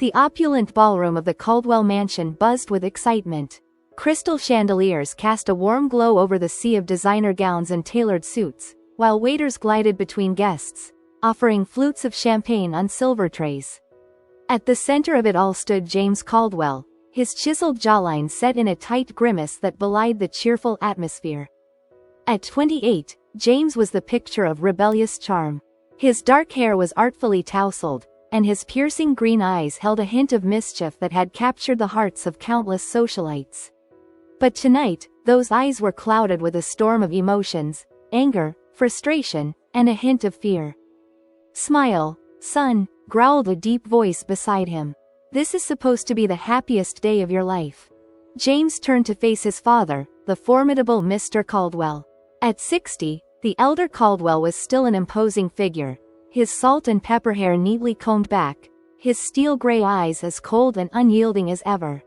The opulent ballroom of the Caldwell mansion buzzed with excitement. Crystal chandeliers cast a warm glow over the sea of designer gowns and tailored suits, while waiters glided between guests, offering flutes of champagne on silver trays. At the center of it all stood James Caldwell, his chiseled jawline set in a tight grimace that belied the cheerful atmosphere. At 28, James was the picture of rebellious charm. His dark hair was artfully tousled, and his piercing green eyes held a hint of mischief that had captured the hearts of countless socialites. But tonight, those eyes were clouded with a storm of emotions: anger, frustration, and a hint of fear. "Smile, son," growled a deep voice beside him. "This is supposed to be the happiest day of your life." James turned to face his father, the formidable Mr. Caldwell. At 60, the elder Caldwell was still an imposing figure, his salt and pepper hair neatly combed back, his steel-gray eyes as cold and unyielding as ever.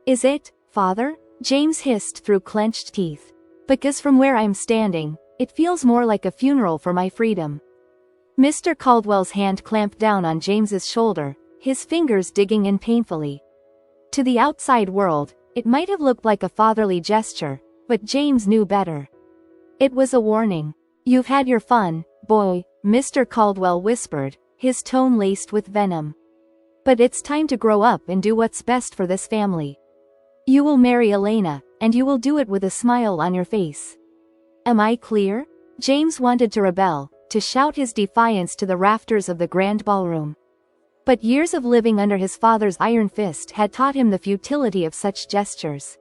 "Is it, father?" James hissed through clenched teeth. "Because from where I'm standing, it feels more like a funeral for my freedom." Mr. Caldwell's hand clamped down on James's shoulder, his fingers digging in painfully. To the outside world, it might have looked like a fatherly gesture, but James knew better. It was a warning. "You've had your fun, boy," Mr. Caldwell whispered, his tone laced with venom. "But it's time to grow up and do what's best for this family. You will marry Elena, and you will do it with a smile on your face. Am I clear?" James wanted to rebel, to shout his defiance to the rafters of the grand ballroom. But years of living under his father's iron fist had taught him the futility of such gestures.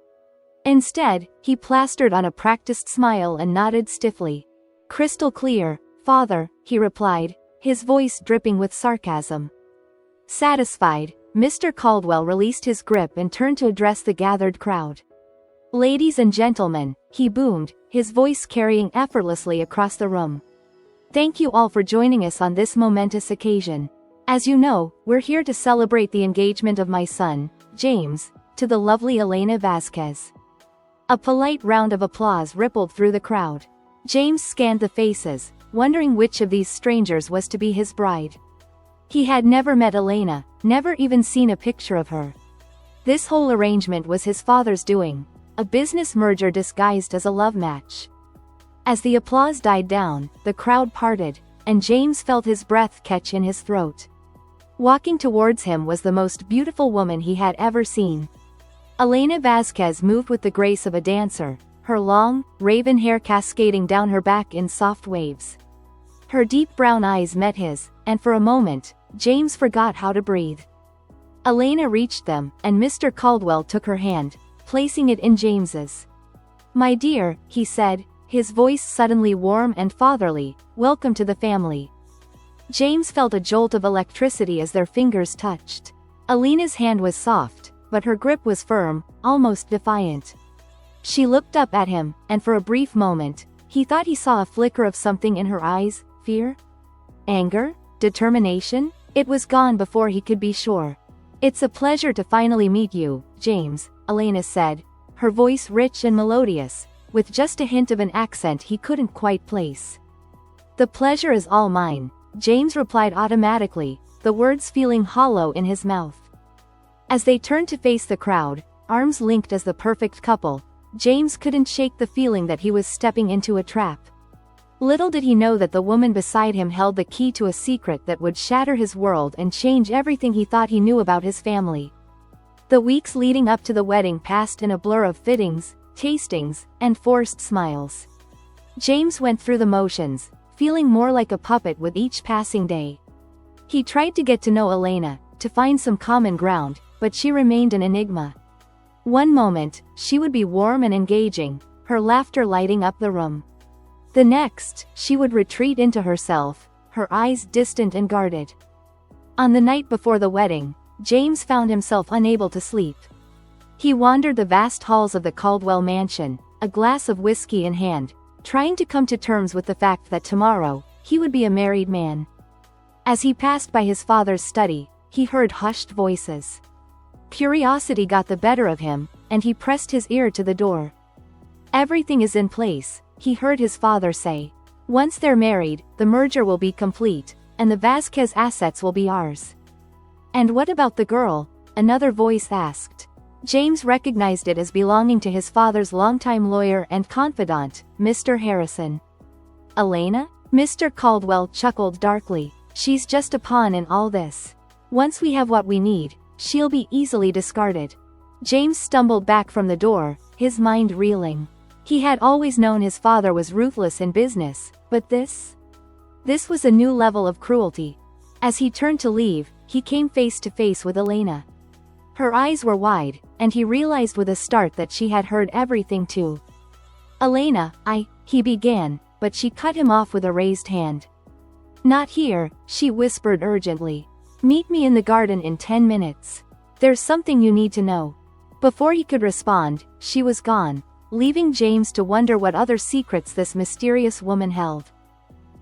Instead, he plastered on a practiced smile and nodded stiffly. "Crystal clear, father," he replied, his voice dripping with sarcasm. Satisfied, Mr. Caldwell released his grip and turned to address the gathered crowd. "Ladies and gentlemen," he boomed, his voice carrying effortlessly across the room. "Thank you all for joining us on this momentous occasion. As you know, we're here to celebrate the engagement of my son, James, to the lovely Elena Vasquez." A polite round of applause rippled through the crowd. James scanned the faces, wondering which of these strangers was to be his bride. He had never met Elena, never even seen a picture of her. This whole arrangement was his father's doing, a business merger disguised as a love match. As the applause died down, the crowd parted, and James felt his breath catch in his throat. Walking towards him was the most beautiful woman he had ever seen. Elena Vasquez moved with the grace of a dancer, her long, raven hair cascading down her back in soft waves. Her deep brown eyes met his, and for a moment, James forgot how to breathe. Elena reached them, and Mr. Caldwell took her hand, placing it in James's. "My dear," he said, his voice suddenly warm and fatherly, "welcome to the family." James felt a jolt of electricity as their fingers touched. Elena's hand was soft, but her grip was firm, almost defiant. She looked up at him, and for a brief moment, he thought he saw a flicker of something in her eyes: fear? Anger? Determination? It was gone before he could be sure. "It's a pleasure to finally meet you, James," Elena said, her voice rich and melodious, with just a hint of an accent he couldn't quite place. "The pleasure is all mine," James replied automatically, the words feeling hollow in his mouth. As they turned to face the crowd, arms linked as the perfect couple, James couldn't shake the feeling that he was stepping into a trap. Little did he know that the woman beside him held the key to a secret that would shatter his world and change everything he thought he knew about his family. The weeks leading up to the wedding passed in a blur of fittings, tastings, and forced smiles. James went through the motions, feeling more like a puppet with each passing day. He tried to get to know Elena, to find some common ground, but she remained an enigma. One moment, she would be warm and engaging, her laughter lighting up the room. The next, she would retreat into herself, her eyes distant and guarded. On the night before the wedding, James found himself unable to sleep. He wandered the vast halls of the Caldwell mansion, a glass of whiskey in hand, trying to come to terms with the fact that tomorrow, he would be a married man. As he passed by his father's study, he heard hushed voices. Curiosity got the better of him, and he pressed his ear to the door. "Everything is in place," he heard his father say. "Once they're married, the merger will be complete, and the Vasquez assets will be ours." And what about the girl? Another voice asked. James recognized it as belonging to his father's longtime lawyer and confidant, Mr. Harrison. Elena? Mr. Caldwell chuckled darkly. She's just a pawn in all this. Once we have what we need, she'll be easily discarded. James stumbled back from the door, his mind reeling. He had always known his father was ruthless in business, but this was a new level of cruelty. As he turned to leave, he came face to face with Elena. Her eyes were wide, and he realized with a start that she had heard everything too. Elena, he began, but she cut him off with a raised hand. Not here, she whispered urgently. Meet me in the garden in 10 minutes. There's something you need to know. Before he could respond, she was gone, leaving James to wonder what other secrets this mysterious woman held.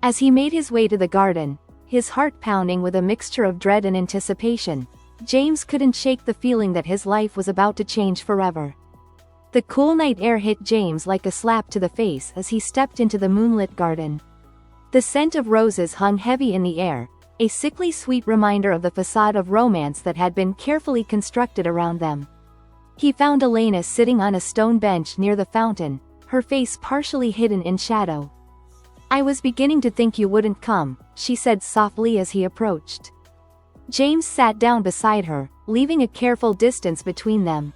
As he made his way to the garden, his heart pounding with a mixture of dread and anticipation, James couldn't shake the feeling that his life was about to change forever. The cool night air hit James like a slap to the face as he stepped into the moonlit garden. The scent of roses hung heavy in the air, a sickly sweet reminder of the facade of romance that had been carefully constructed around them. He found Elena sitting on a stone bench near the fountain, her face partially hidden in shadow. I was beginning to think you wouldn't come, she said softly as he approached. James sat down beside her, leaving a careful distance between them.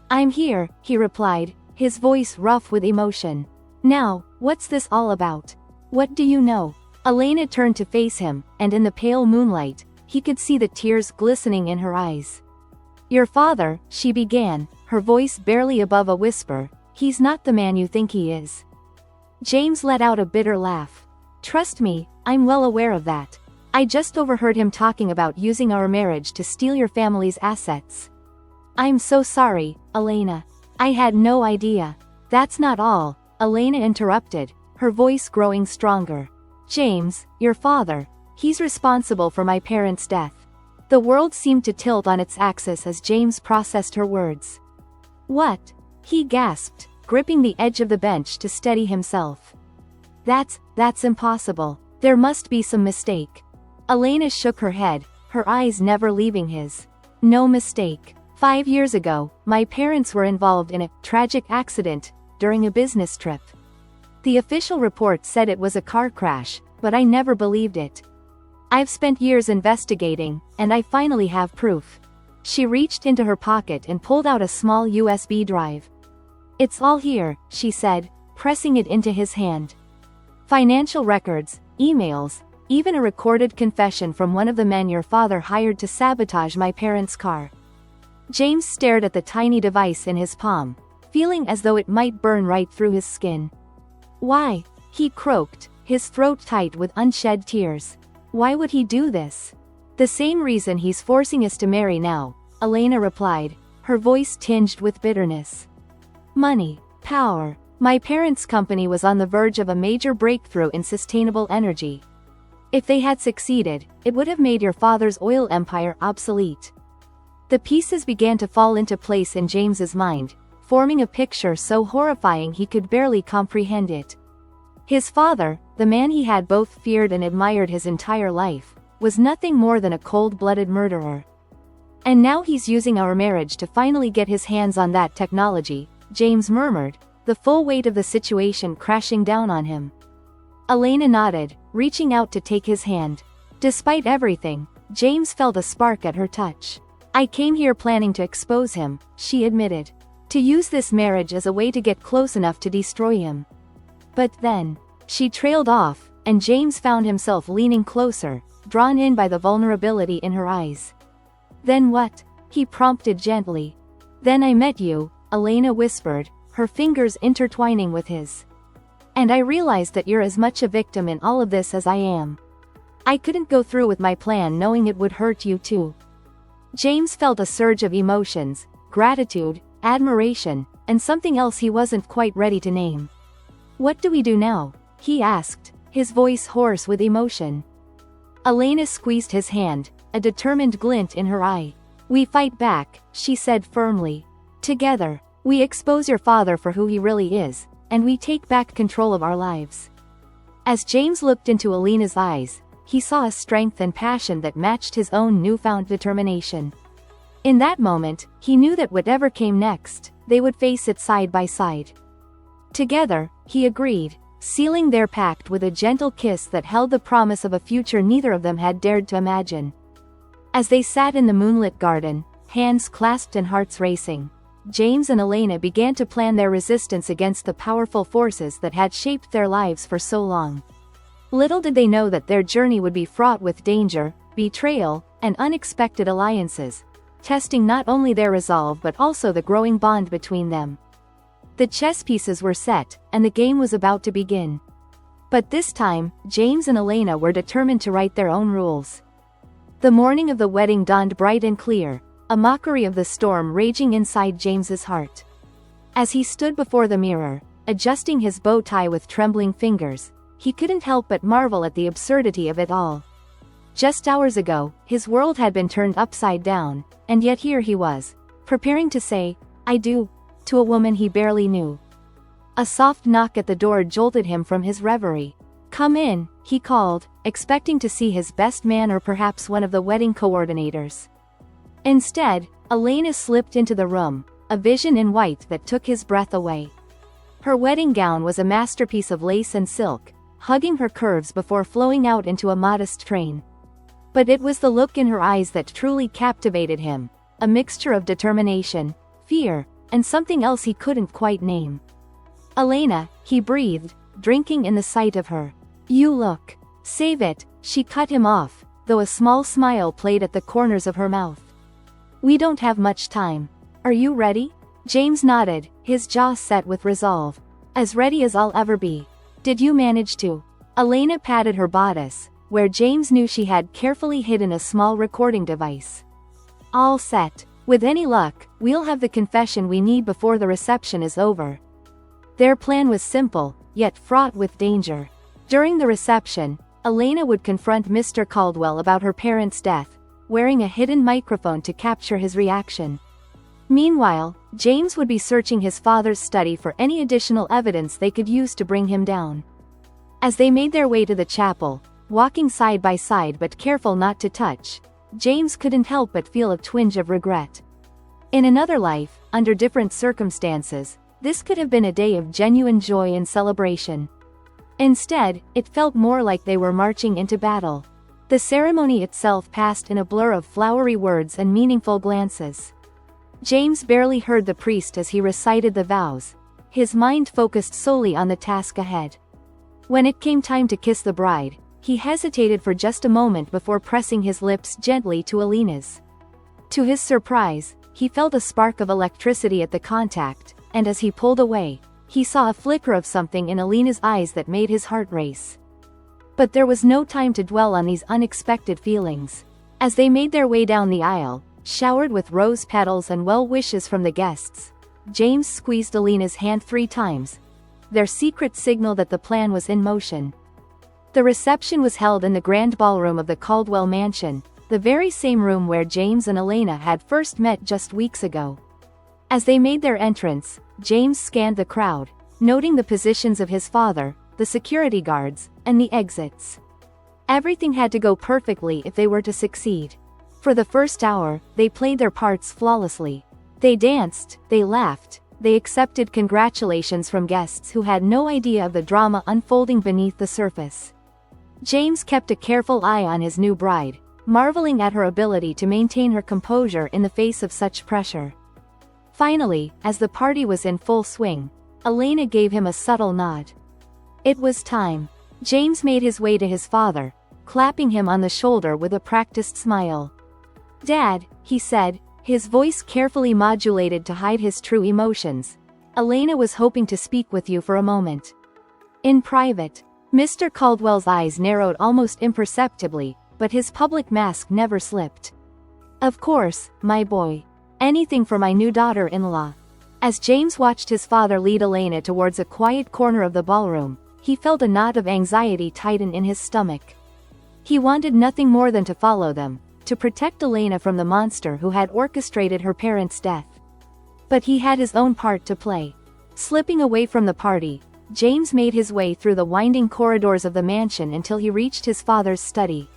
I'm here, he replied, his voice rough with emotion. Now, what's this all about? What do you know? Elena turned to face him, and in the pale moonlight, he could see the tears glistening in her eyes. Your father, she began, her voice barely above a whisper, he's not the man you think he is. James let out a bitter laugh. Trust me, I'm well aware of that. I just overheard him talking about using our marriage to steal your family's assets. I'm so sorry, Elena. I had no idea. That's not all, Elena interrupted, her voice growing stronger. James, your father, he's responsible for my parents' death. The world seemed to tilt on its axis as James processed her words. What? He gasped, gripping the edge of the bench to steady himself. That's impossible. There must be some mistake. Elena shook her head, her eyes never leaving his. No mistake. 5 years ago, my parents were involved in a tragic accident during a business trip. The official report said it was a car crash, but I never believed it. I've spent years investigating, and I finally have proof. She reached into her pocket and pulled out a small USB drive. It's all here, she said, pressing it into his hand. Financial records, emails, even a recorded confession from one of the men your father hired to sabotage my parents' car. James stared at the tiny device in his palm, feeling as though it might burn right through his skin. Why? He croaked, his throat tight with unshed tears. Why would he do this? The same reason he's forcing us to marry now, Elena replied, her voice tinged with bitterness. Money, power. My parents' company was on the verge of a major breakthrough in sustainable energy. If they had succeeded, it would have made your father's oil empire obsolete. The pieces began to fall into place in James's mind, forming a picture so horrifying he could barely comprehend it. His father, the man he had both feared and admired his entire life, was nothing more than a cold-blooded murderer. And now he's using our marriage to finally get his hands on that technology, James murmured, the full weight of the situation crashing down on him. Elena nodded, reaching out to take his hand. Despite everything, James felt a spark at her touch. I came here planning to expose him, she admitted. To use this marriage as a way to get close enough to destroy him. But then, she trailed off, and James found himself leaning closer, drawn in by the vulnerability in her eyes. Then what? He prompted gently. Then I met you, Elena whispered, her fingers intertwining with his. And I realized that you're as much a victim in all of this as I am. I couldn't go through with my plan knowing it would hurt you too. James felt a surge of emotions, gratitude, admiration, and something else he wasn't quite ready to name. What do we do now? He asked, his voice hoarse with emotion. Elena squeezed his hand, a determined glint in her eye. We fight back, she said firmly. Together, we expose your father for who he really is, and we take back control of our lives. As James looked into Elena's eyes, he saw a strength and passion that matched his own newfound determination. In that moment, he knew that whatever came next, they would face it side by side. Together, he agreed, sealing their pact with a gentle kiss that held the promise of a future neither of them had dared to imagine. As they sat in the moonlit garden, hands clasped and hearts racing, James and Elena began to plan their resistance against the powerful forces that had shaped their lives for so long. Little did they know that their journey would be fraught with danger, betrayal, and unexpected alliances, testing not only their resolve but also the growing bond between them. The chess pieces were set, and the game was about to begin. But this time, James and Elena were determined to write their own rules. The morning of the wedding dawned bright and clear, a mockery of the storm raging inside James's heart. As he stood before the mirror, adjusting his bow tie with trembling fingers, he couldn't help but marvel at the absurdity of it all. Just hours ago, his world had been turned upside down, and yet here he was, preparing to say, "I do," to a woman he barely knew. A soft knock at the door jolted him from his reverie. "Come in," he called, expecting to see his best man or perhaps one of the wedding coordinators. Instead, Elena slipped into the room, a vision in white that took his breath away. Her wedding gown was a masterpiece of lace and silk, hugging her curves before flowing out into a modest train. But it was the look in her eyes that truly captivated him, a mixture of determination, fear, and something else he couldn't quite name. "Elena," he breathed, drinking in the sight of her. "You look. Save it," she cut him off, though a small smile played at the corners of her mouth. "We don't have much time. Are you ready?" James nodded, his jaw set with resolve. "As ready as I'll ever be. Did you manage to?" Elena patted her bodice, where James knew she had carefully hidden a small recording device. "All set. With any luck, we'll have the confession we need before the reception is over." Their plan was simple, yet fraught with danger. During the reception, Elena would confront Mr. Caldwell about her parents' death, wearing a hidden microphone to capture his reaction. Meanwhile, James would be searching his father's study for any additional evidence they could use to bring him down. As they made their way to the chapel, walking side by side but careful not to touch, James couldn't help but feel a twinge of regret. In another life, under different circumstances, this could have been a day of genuine joy and celebration. Instead, it felt more like they were marching into battle. The ceremony itself passed in a blur of flowery words and meaningful glances. James barely heard the priest as he recited the vows, his mind focused solely on the task ahead. When it came time to kiss the bride, he hesitated for just a moment before pressing his lips gently to Elena's. To his surprise, he felt a spark of electricity at the contact, and as he pulled away, he saw a flicker of something in Elena's eyes that made his heart race. But there was no time to dwell on these unexpected feelings. As they made their way down the aisle, showered with rose petals and well wishes from the guests, James squeezed Elena's hand 3 times, their secret signal that the plan was in motion. The reception was held in the grand ballroom of the Caldwell mansion, the very same room where James and Elena had first met just weeks ago. As they made their entrance, James scanned the crowd, noting the positions of his father, the security guards, and the exits. Everything had to go perfectly if they were to succeed. For the first hour, they played their parts flawlessly. They danced, they laughed, they accepted congratulations from guests who had no idea of the drama unfolding beneath the surface. James kept a careful eye on his new bride, marveling at her ability to maintain her composure in the face of such pressure. Finally, as the party was in full swing, Elena gave him a subtle nod. It was time. James made his way to his father, clapping him on the shoulder with a practiced smile. "Dad," he said, his voice carefully modulated to hide his true emotions, "Elena was hoping to speak with you for a moment." In private, Mr. Caldwell's eyes narrowed almost imperceptibly, but his public mask never slipped. "Of course, my boy. Anything for my new daughter-in-law." As James watched his father lead Elena towards a quiet corner of the ballroom, he felt a knot of anxiety tighten in his stomach. He wanted nothing more than to follow them, to protect Elena from the monster who had orchestrated her parents' death. But he had his own part to play. Slipping away from the party, James made his way through the winding corridors of the mansion until he reached his father's study.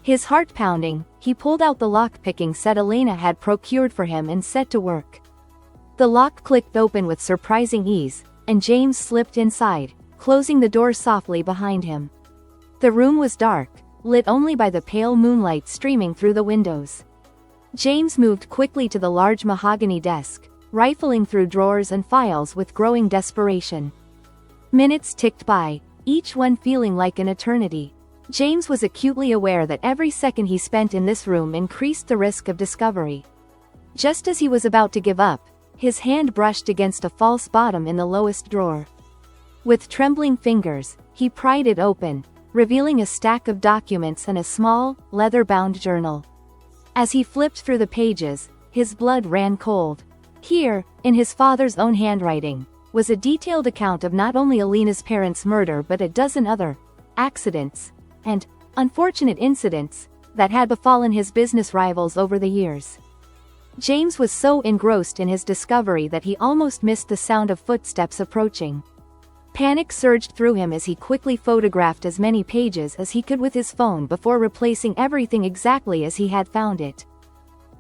His heart pounding, he pulled out the lock-picking set Elena had procured for him and set to work. The lock clicked open with surprising ease, and James slipped inside, closing the door softly behind him. The room was dark, lit only by the pale moonlight streaming through the windows. James moved quickly to the large mahogany desk, rifling through drawers and files with growing desperation. Minutes ticked by, each one feeling like an eternity. James was acutely aware that every second he spent in this room increased the risk of discovery. Just as he was about to give up, his hand brushed against a false bottom in the lowest drawer. With trembling fingers, he pried it open, revealing a stack of documents and a small, leather-bound journal. As he flipped through the pages, his blood ran cold. Here, in his father's own handwriting, was a detailed account of not only Elena's parents' murder but a dozen other accidents and unfortunate incidents that had befallen his business rivals over the years. James was so engrossed in his discovery that he almost missed the sound of footsteps approaching. Panic surged through him as he quickly photographed as many pages as he could with his phone before replacing everything exactly as he had found it.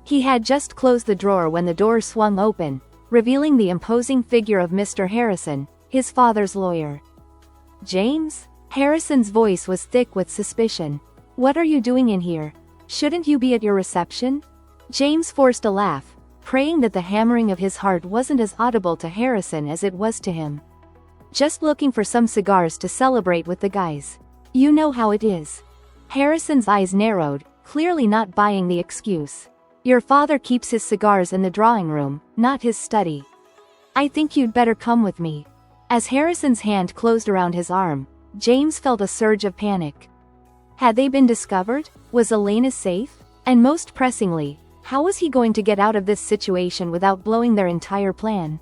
He had just closed the drawer when the door swung open, revealing the imposing figure of Mr. Harrison, his father's lawyer. "James?" Harrison's voice was thick with suspicion. "What are you doing in here? Shouldn't you be at your reception?" James forced a laugh, praying that the hammering of his heart wasn't as audible to Harrison as it was to him. "Just looking for some cigars to celebrate with the guys. You know how it is." Harrison's eyes narrowed, clearly not buying the excuse. "Your father keeps his cigars in the drawing room, not his study. I think you'd better come with me." As Harrison's hand closed around his arm, James felt a surge of panic. Had they been discovered? Was Elena safe? And most pressingly, how was he going to get out of this situation without blowing their entire plan?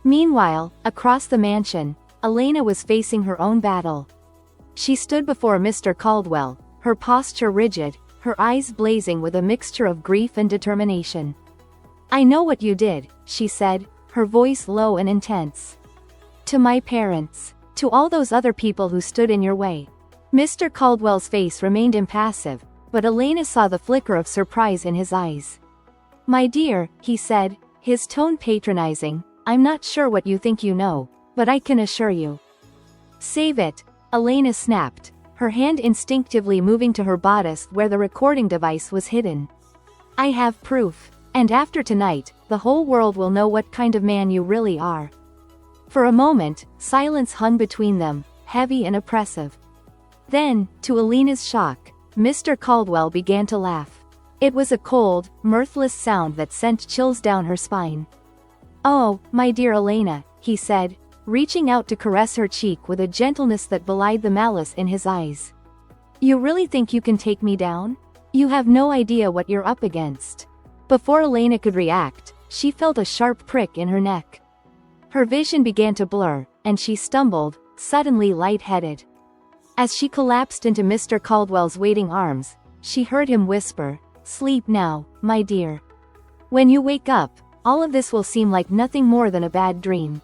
Meanwhile, across the mansion, Elena was facing her own battle. She stood before Mr. Caldwell, her posture rigid, her eyes blazing with a mixture of grief and determination. "I know what you did," she said, her voice low and intense. "To my parents. To all those other people who stood in your way." Mr. Caldwell's face remained impassive, but Elena saw the flicker of surprise in his eyes. "My dear," he said, his tone patronizing, "I'm not sure what you think you know, but I can assure you." "Save it," Elena snapped, her hand instinctively moving to her bodice where the recording device was hidden. "I have proof, and after tonight, the whole world will know what kind of man you really are." For a moment, silence hung between them, heavy and oppressive. Then, to Elena's shock, Mr. Caldwell began to laugh. It was a cold, mirthless sound that sent chills down her spine. "Oh, my dear Elena," he said, reaching out to caress her cheek with a gentleness that belied the malice in his eyes. "You really think you can take me down? You have no idea what you're up against." Before Elena could react, she felt a sharp prick in her neck. Her vision began to blur, and she stumbled, suddenly lightheaded. As she collapsed into Mr. Caldwell's waiting arms, she heard him whisper, "Sleep now, my dear. When you wake up, all of this will seem like nothing more than a bad dream."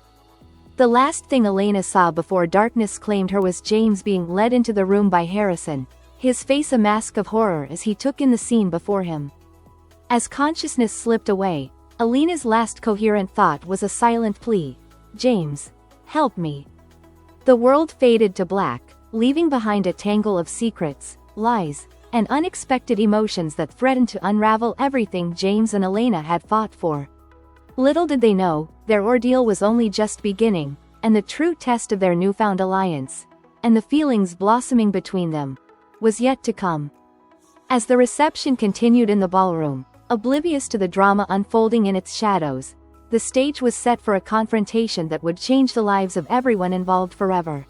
The last thing Elena saw before darkness claimed her was James being led into the room by Harrison, his face a mask of horror as he took in the scene before him. As consciousness slipped away, Elena's last coherent thought was a silent plea. "James, help me." The world faded to black, leaving behind a tangle of secrets, lies, and unexpected emotions that threatened to unravel everything James and Elena had fought for. Little did they know, their ordeal was only just beginning, and the true test of their newfound alliance, and the feelings blossoming between them, was yet to come. As the reception continued in the ballroom, oblivious to the drama unfolding in its shadows, the stage was set for a confrontation that would change the lives of everyone involved forever.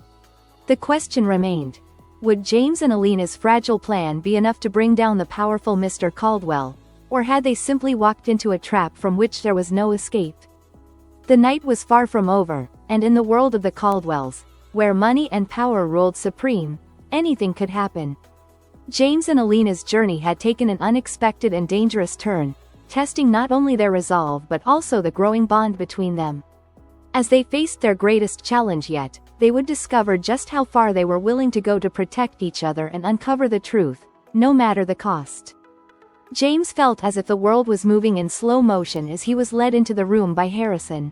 The question remained: would James and Elena's fragile plan be enough to bring down the powerful Mr. Caldwell, or had they simply walked into a trap from which there was no escape? The night was far from over, and in the world of the Caldwells, where money and power ruled supreme, anything could happen. James and Elena's journey had taken an unexpected and dangerous turn, testing not only their resolve but also the growing bond between them. As they faced their greatest challenge yet, they would discover just how far they were willing to go to protect each other and uncover the truth, no matter the cost. James felt as if the world was moving in slow motion as he was led into the room by Harrison.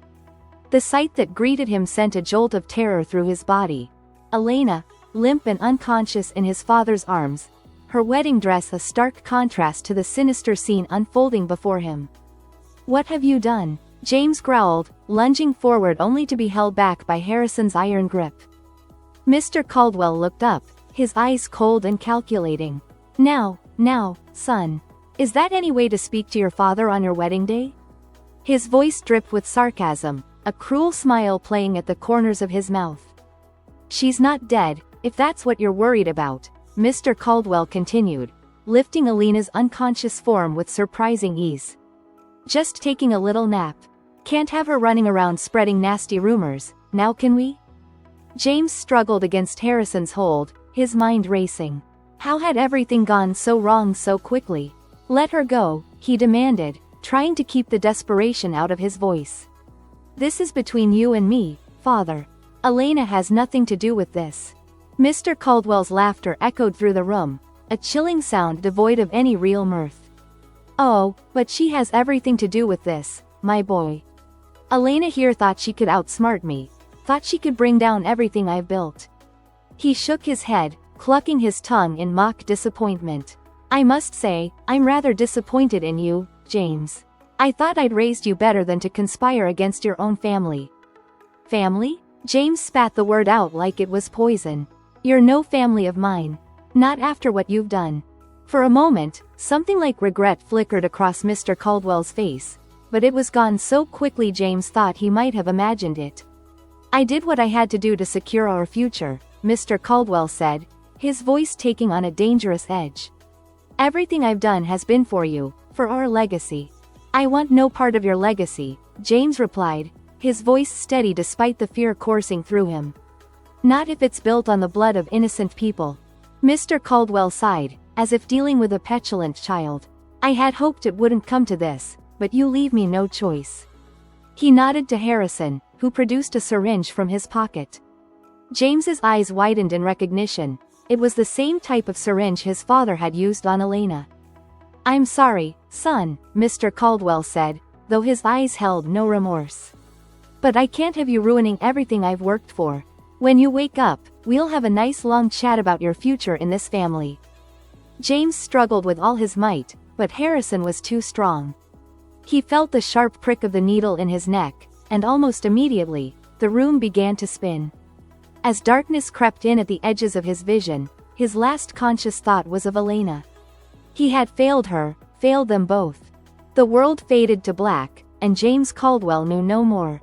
The sight that greeted him sent a jolt of terror through his body. Elena, limp and unconscious in his father's arms, her wedding dress a stark contrast to the sinister scene unfolding before him. "What have you done?" James growled, lunging forward only to be held back by Harrison's iron grip. Mr. Caldwell looked up, his eyes cold and calculating. Now, son. Is that any way to speak to your father on your wedding day?" His voice dripped with sarcasm, a cruel smile playing at the corners of his mouth. "She's not dead, if that's what you're worried about," Mr. Caldwell continued, lifting Elena's unconscious form with surprising ease. "Just taking a little nap. Can't have her running around spreading nasty rumors, now can we?" James struggled against Harrison's hold, his mind racing. How had everything gone so wrong so quickly? "Let her go," he demanded, trying to keep the desperation out of his voice. "This is between you and me, father. Elena has nothing to do with this." Mr. Caldwell's laughter echoed through the room, a chilling sound devoid of any real mirth. "Oh, but she has everything to do with this, my boy. Elena here thought she could outsmart me, thought she could bring down everything I've built." He shook his head, clucking his tongue in mock disappointment. "I must say, I'm rather disappointed in you, James. I thought I'd raised you better than to conspire against your own family." "Family?" James spat the word out like it was poison. "You're no family of mine. Not after what you've done." For a moment, something like regret flickered across Mr. Caldwell's face, but it was gone so quickly James thought he might have imagined it. "I did what I had to do to secure our future," Mr. Caldwell said, his voice taking on a dangerous edge. "Everything I've done has been for you, for our legacy." "I want no part of your legacy," James replied, his voice steady despite the fear coursing through him. "Not if it's built on the blood of innocent people." Mr. Caldwell sighed, as if dealing with a petulant child. "I had hoped it wouldn't come to this, but you leave me no choice." He nodded to Harrison, who produced a syringe from his pocket. James's eyes widened in recognition. It was the same type of syringe his father had used on Elena. "I'm sorry, son," Mr. Caldwell said, though his eyes held no remorse. "But I can't have you ruining everything I've worked for. When you wake up, we'll have a nice long chat about your future in this family." James struggled with all his might, but Harrison was too strong. He felt the sharp prick of the needle in his neck, and almost immediately, the room began to spin. As darkness crept in at the edges of his vision, his last conscious thought was of Elena. He had failed her, failed them both. The world faded to black, and James Caldwell knew no more.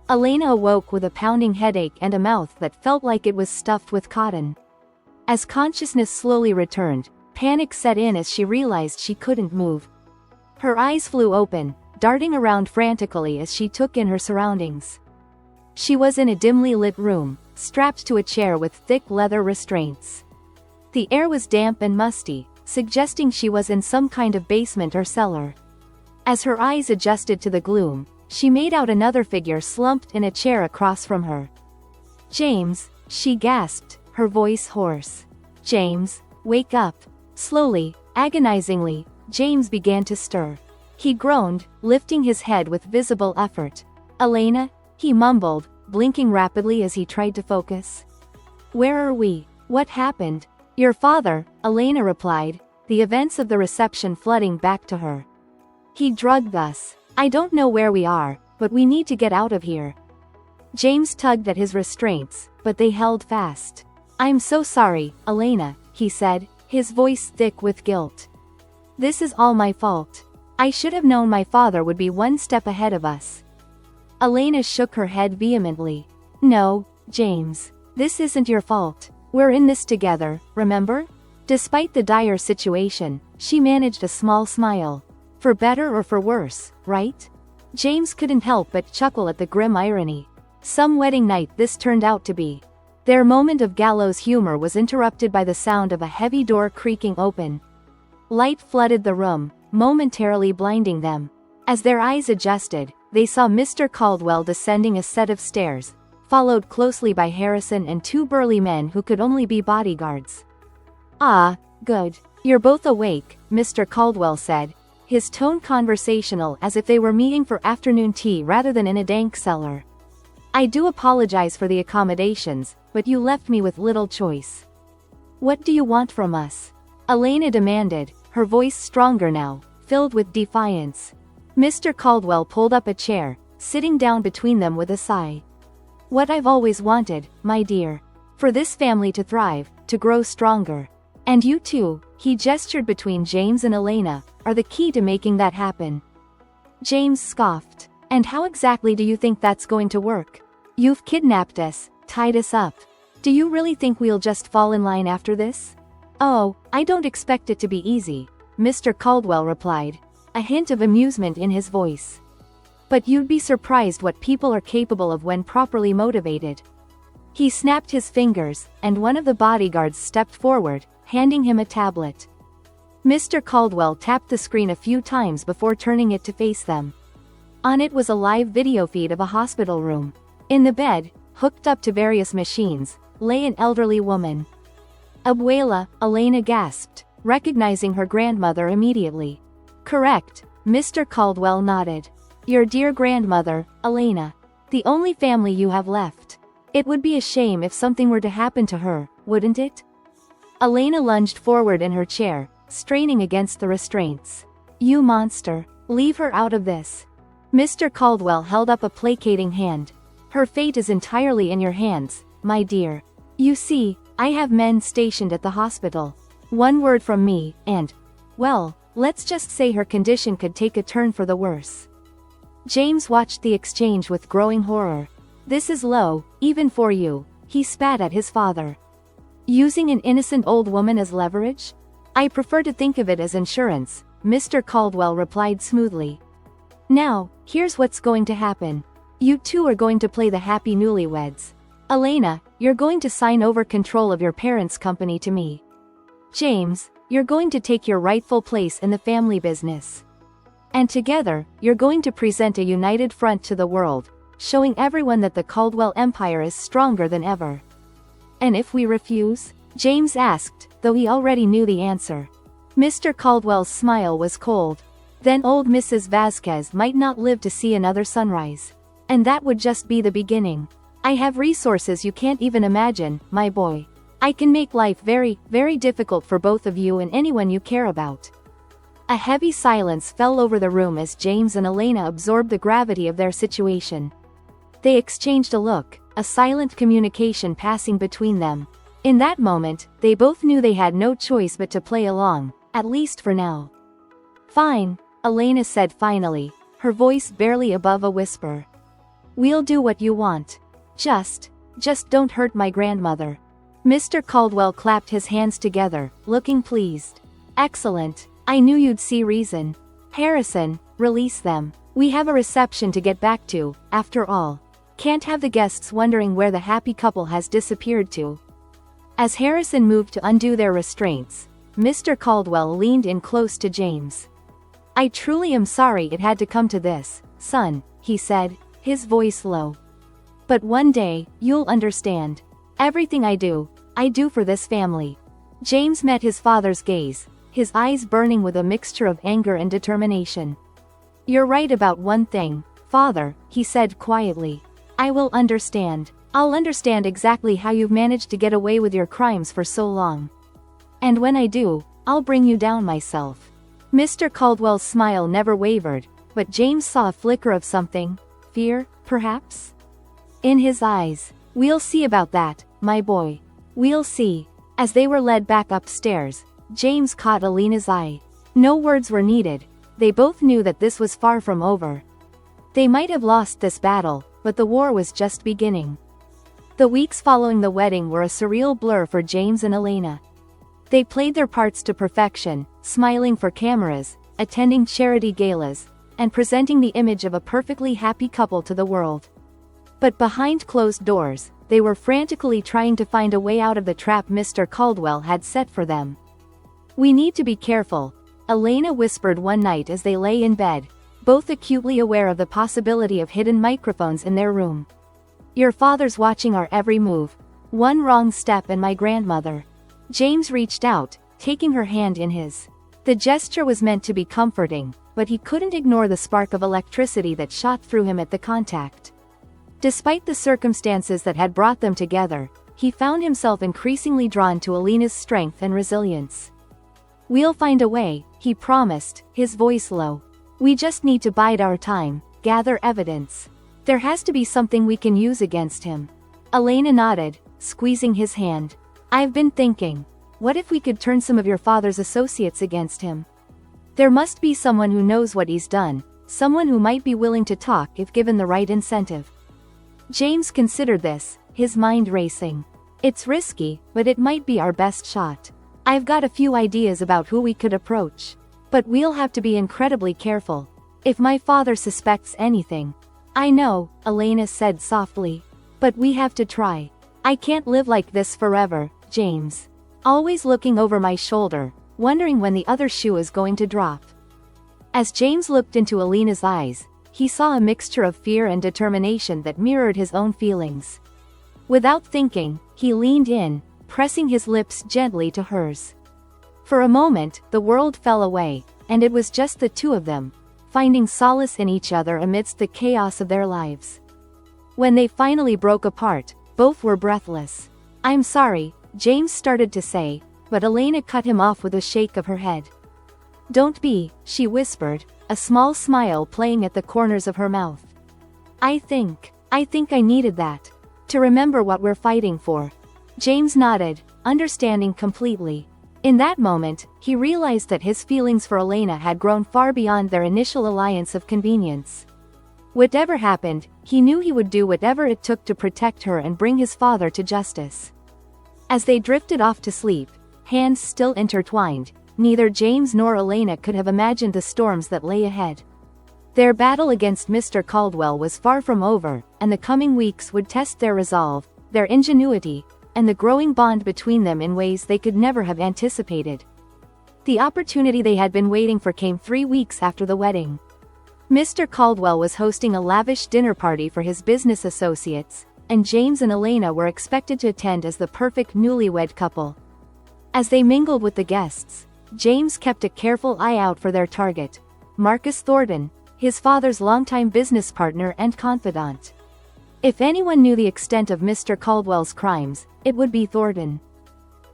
Elena awoke with a pounding headache and a mouth that felt like it was stuffed with cotton. As consciousness slowly returned, panic set in as she realized she couldn't move. Her eyes flew open, darting around frantically as she took in her surroundings. She was in a dimly lit room, strapped to a chair with thick leather restraints. The air was damp and musty, suggesting she was in some kind of basement or cellar. As her eyes adjusted to the gloom, she made out another figure slumped in a chair across from her. "James," she gasped, her voice hoarse. "James, wake up." Slowly, agonizingly, James began to stir. He groaned, lifting his head with visible effort. "Elena?" he mumbled, blinking rapidly as he tried to focus. "Where are we? What happened?" "Your father," Elena replied, the events of the reception flooding back to her. "He drugged us. I don't know where we are, but we need to get out of here." James tugged at his restraints, but they held fast. "I'm so sorry, Elena," he said, his voice thick with guilt. "This is all my fault. I should have known my father would be one step ahead of us." Elena shook her head vehemently. "No, James. This isn't your fault. We're in this together, remember?" Despite the dire situation, she managed a small smile. "For better or for worse, right?" James couldn't help but chuckle at the grim irony. Some wedding night this turned out to be. Their moment of gallows humor was interrupted by the sound of a heavy door creaking open. Light flooded the room, momentarily blinding them. As their eyes adjusted, they saw Mr. Caldwell descending a set of stairs, followed closely by Harrison and two burly men who could only be bodyguards. "Ah, good. You're both awake," Mr. Caldwell said, his tone conversational as if they were meeting for afternoon tea rather than in a dank cellar. "I do apologize for the accommodations, but you left me with little choice." "What do you want from us?" Elena demanded, her voice stronger now, filled with defiance. Mr. Caldwell pulled up a chair, sitting down between them with a sigh. "What I've always wanted, my dear. For this family to thrive, to grow stronger. And you two," he gestured between James and Elena, "are the key to making that happen." James scoffed. "And how exactly do you think that's going to work? You've kidnapped us, tied us up. Do you really think we'll just fall in line after this?" "Oh, I don't expect it to be easy," Mr. Caldwell replied, a hint of amusement in his voice. "But you'd be surprised what people are capable of when properly motivated." He snapped his fingers, and one of the bodyguards stepped forward, handing him a tablet. Mr. Caldwell tapped the screen a few times before turning it to face them. On it was a live video feed of a hospital room. In the bed, hooked up to various machines, lay an elderly woman. "Abuela," Elena gasped, recognizing her grandmother immediately. "Correct," Mr. Caldwell nodded. "Your dear grandmother, Elena. The only family you have left. It would be a shame if something were to happen to her, wouldn't it?" Elena lunged forward in her chair, straining against the restraints. "You monster. Leave her out of this." Mr. Caldwell held up a placating hand. "Her fate is entirely in your hands, my dear. You see, I have men stationed at the hospital. One word from me, and, well, let's just say her condition could take a turn for the worse." James watched the exchange with growing horror. "This is low, even for you," he spat at his father. "Using an innocent old woman as leverage? I prefer to think of it as insurance," Mr. Caldwell replied smoothly. "Now, here's what's going to happen. You two are going to play the happy newlyweds. Elena, you're going to sign over control of your parents' company to me. James, you're going to take your rightful place in the family business. And together, you're going to present a united front to the world, showing everyone that the Caldwell empire is stronger than ever." "And if we refuse?" James asked, though he already knew the answer. Mr. Caldwell's smile was cold. "Then old Mrs. Vasquez might not live to see another sunrise. And that would just be the beginning. I have resources you can't even imagine, my boy. I can make life very, very difficult for both of you and anyone you care about." A heavy silence fell over the room as James and Elena absorbed the gravity of their situation. They exchanged a look, a silent communication passing between them. In that moment, they both knew they had no choice but to play along, at least for now. "Fine," Elena said finally, her voice barely above a whisper. "We'll do what you want. Just don't hurt my grandmother." Mr. Caldwell clapped his hands together, looking pleased. "Excellent. I knew you'd see reason. Harrison, release them. We have a reception to get back to, after all. Can't have the guests wondering where the happy couple has disappeared to." As Harrison moved to undo their restraints, Mr. Caldwell leaned in close to James. "I truly am sorry it had to come to this, son," he said, his voice low. "But one day, you'll understand. Everything I do for this family." James met his father's gaze, his eyes burning with a mixture of anger and determination. "You're right about one thing, father," he said quietly. "I will understand. I'll understand exactly how you've managed to get away with your crimes for so long. And when I do, I'll bring you down myself." Mr. Caldwell's smile never wavered, but James saw a flicker of something, fear, perhaps, in his eyes. "We'll see about that, my boy. We'll see." As they were led back upstairs, James caught Elena's eye. No words were needed. They both knew that this was far from over. They might have lost this battle, but the war was just beginning. The weeks following the wedding were a surreal blur for James and Elena. They played their parts to perfection, smiling for cameras, attending charity galas, and presenting the image of a perfectly happy couple to the world. But behind closed doors, they were frantically trying to find a way out of the trap Mr. Caldwell had set for them. "We need to be careful," Elena whispered one night as they lay in bed, both acutely aware of the possibility of hidden microphones in their room. Your father's watching our every move. One wrong step and my grandmother. James reached out, taking her hand in his. The gesture was meant to be comforting, but he couldn't ignore the spark of electricity that shot through him at the contact. Despite the circumstances that had brought them together, he found himself increasingly drawn to Elena's strength and resilience. We'll find a way, he promised, his voice low. We just need to bide our time, gather evidence. There has to be something we can use against him. Elena nodded, squeezing his hand. I've been thinking. What if we could turn some of your father's associates against him? There must be someone who knows what he's done, someone who might be willing to talk if given the right incentive. James considered this, his mind racing. It's risky, but it might be our best shot. I've got a few ideas about who we could approach. But we'll have to be incredibly careful. If my father suspects anything. I know, Elena said softly. But we have to try. I can't live like this forever, James. Always looking over my shoulder, wondering when the other shoe is going to drop. As James looked into Elena's eyes, he saw a mixture of fear and determination that mirrored his own feelings. Without thinking, he leaned in, pressing his lips gently to hers. For a moment, the world fell away, and it was just the two of them, finding solace in each other amidst the chaos of their lives. When they finally broke apart, both were breathless. I'm sorry, James started to say, but Elena cut him off with a shake of her head. Don't be, she whispered, a small smile playing at the corners of her mouth. I think I needed that. To remember what we're fighting for. James nodded, understanding completely. In that moment, he realized that his feelings for Elena had grown far beyond their initial alliance of convenience. Whatever happened, he knew he would do whatever it took to protect her and bring his father to justice. As they drifted off to sleep, hands still intertwined, neither James nor Elena could have imagined the storms that lay ahead. Their battle against Mr. Caldwell was far from over, and the coming weeks would test their resolve, their ingenuity, and the growing bond between them in ways they could never have anticipated. The opportunity they had been waiting for came 3 weeks after the wedding. Mr. Caldwell was hosting a lavish dinner party for his business associates, and James and Elena were expected to attend as the perfect newlywed couple. As they mingled with the guests, James kept a careful eye out for their target, Marcus Thornton, his father's longtime business partner and confidant. If anyone knew the extent of Mr. Caldwell's crimes, it would be Thornton.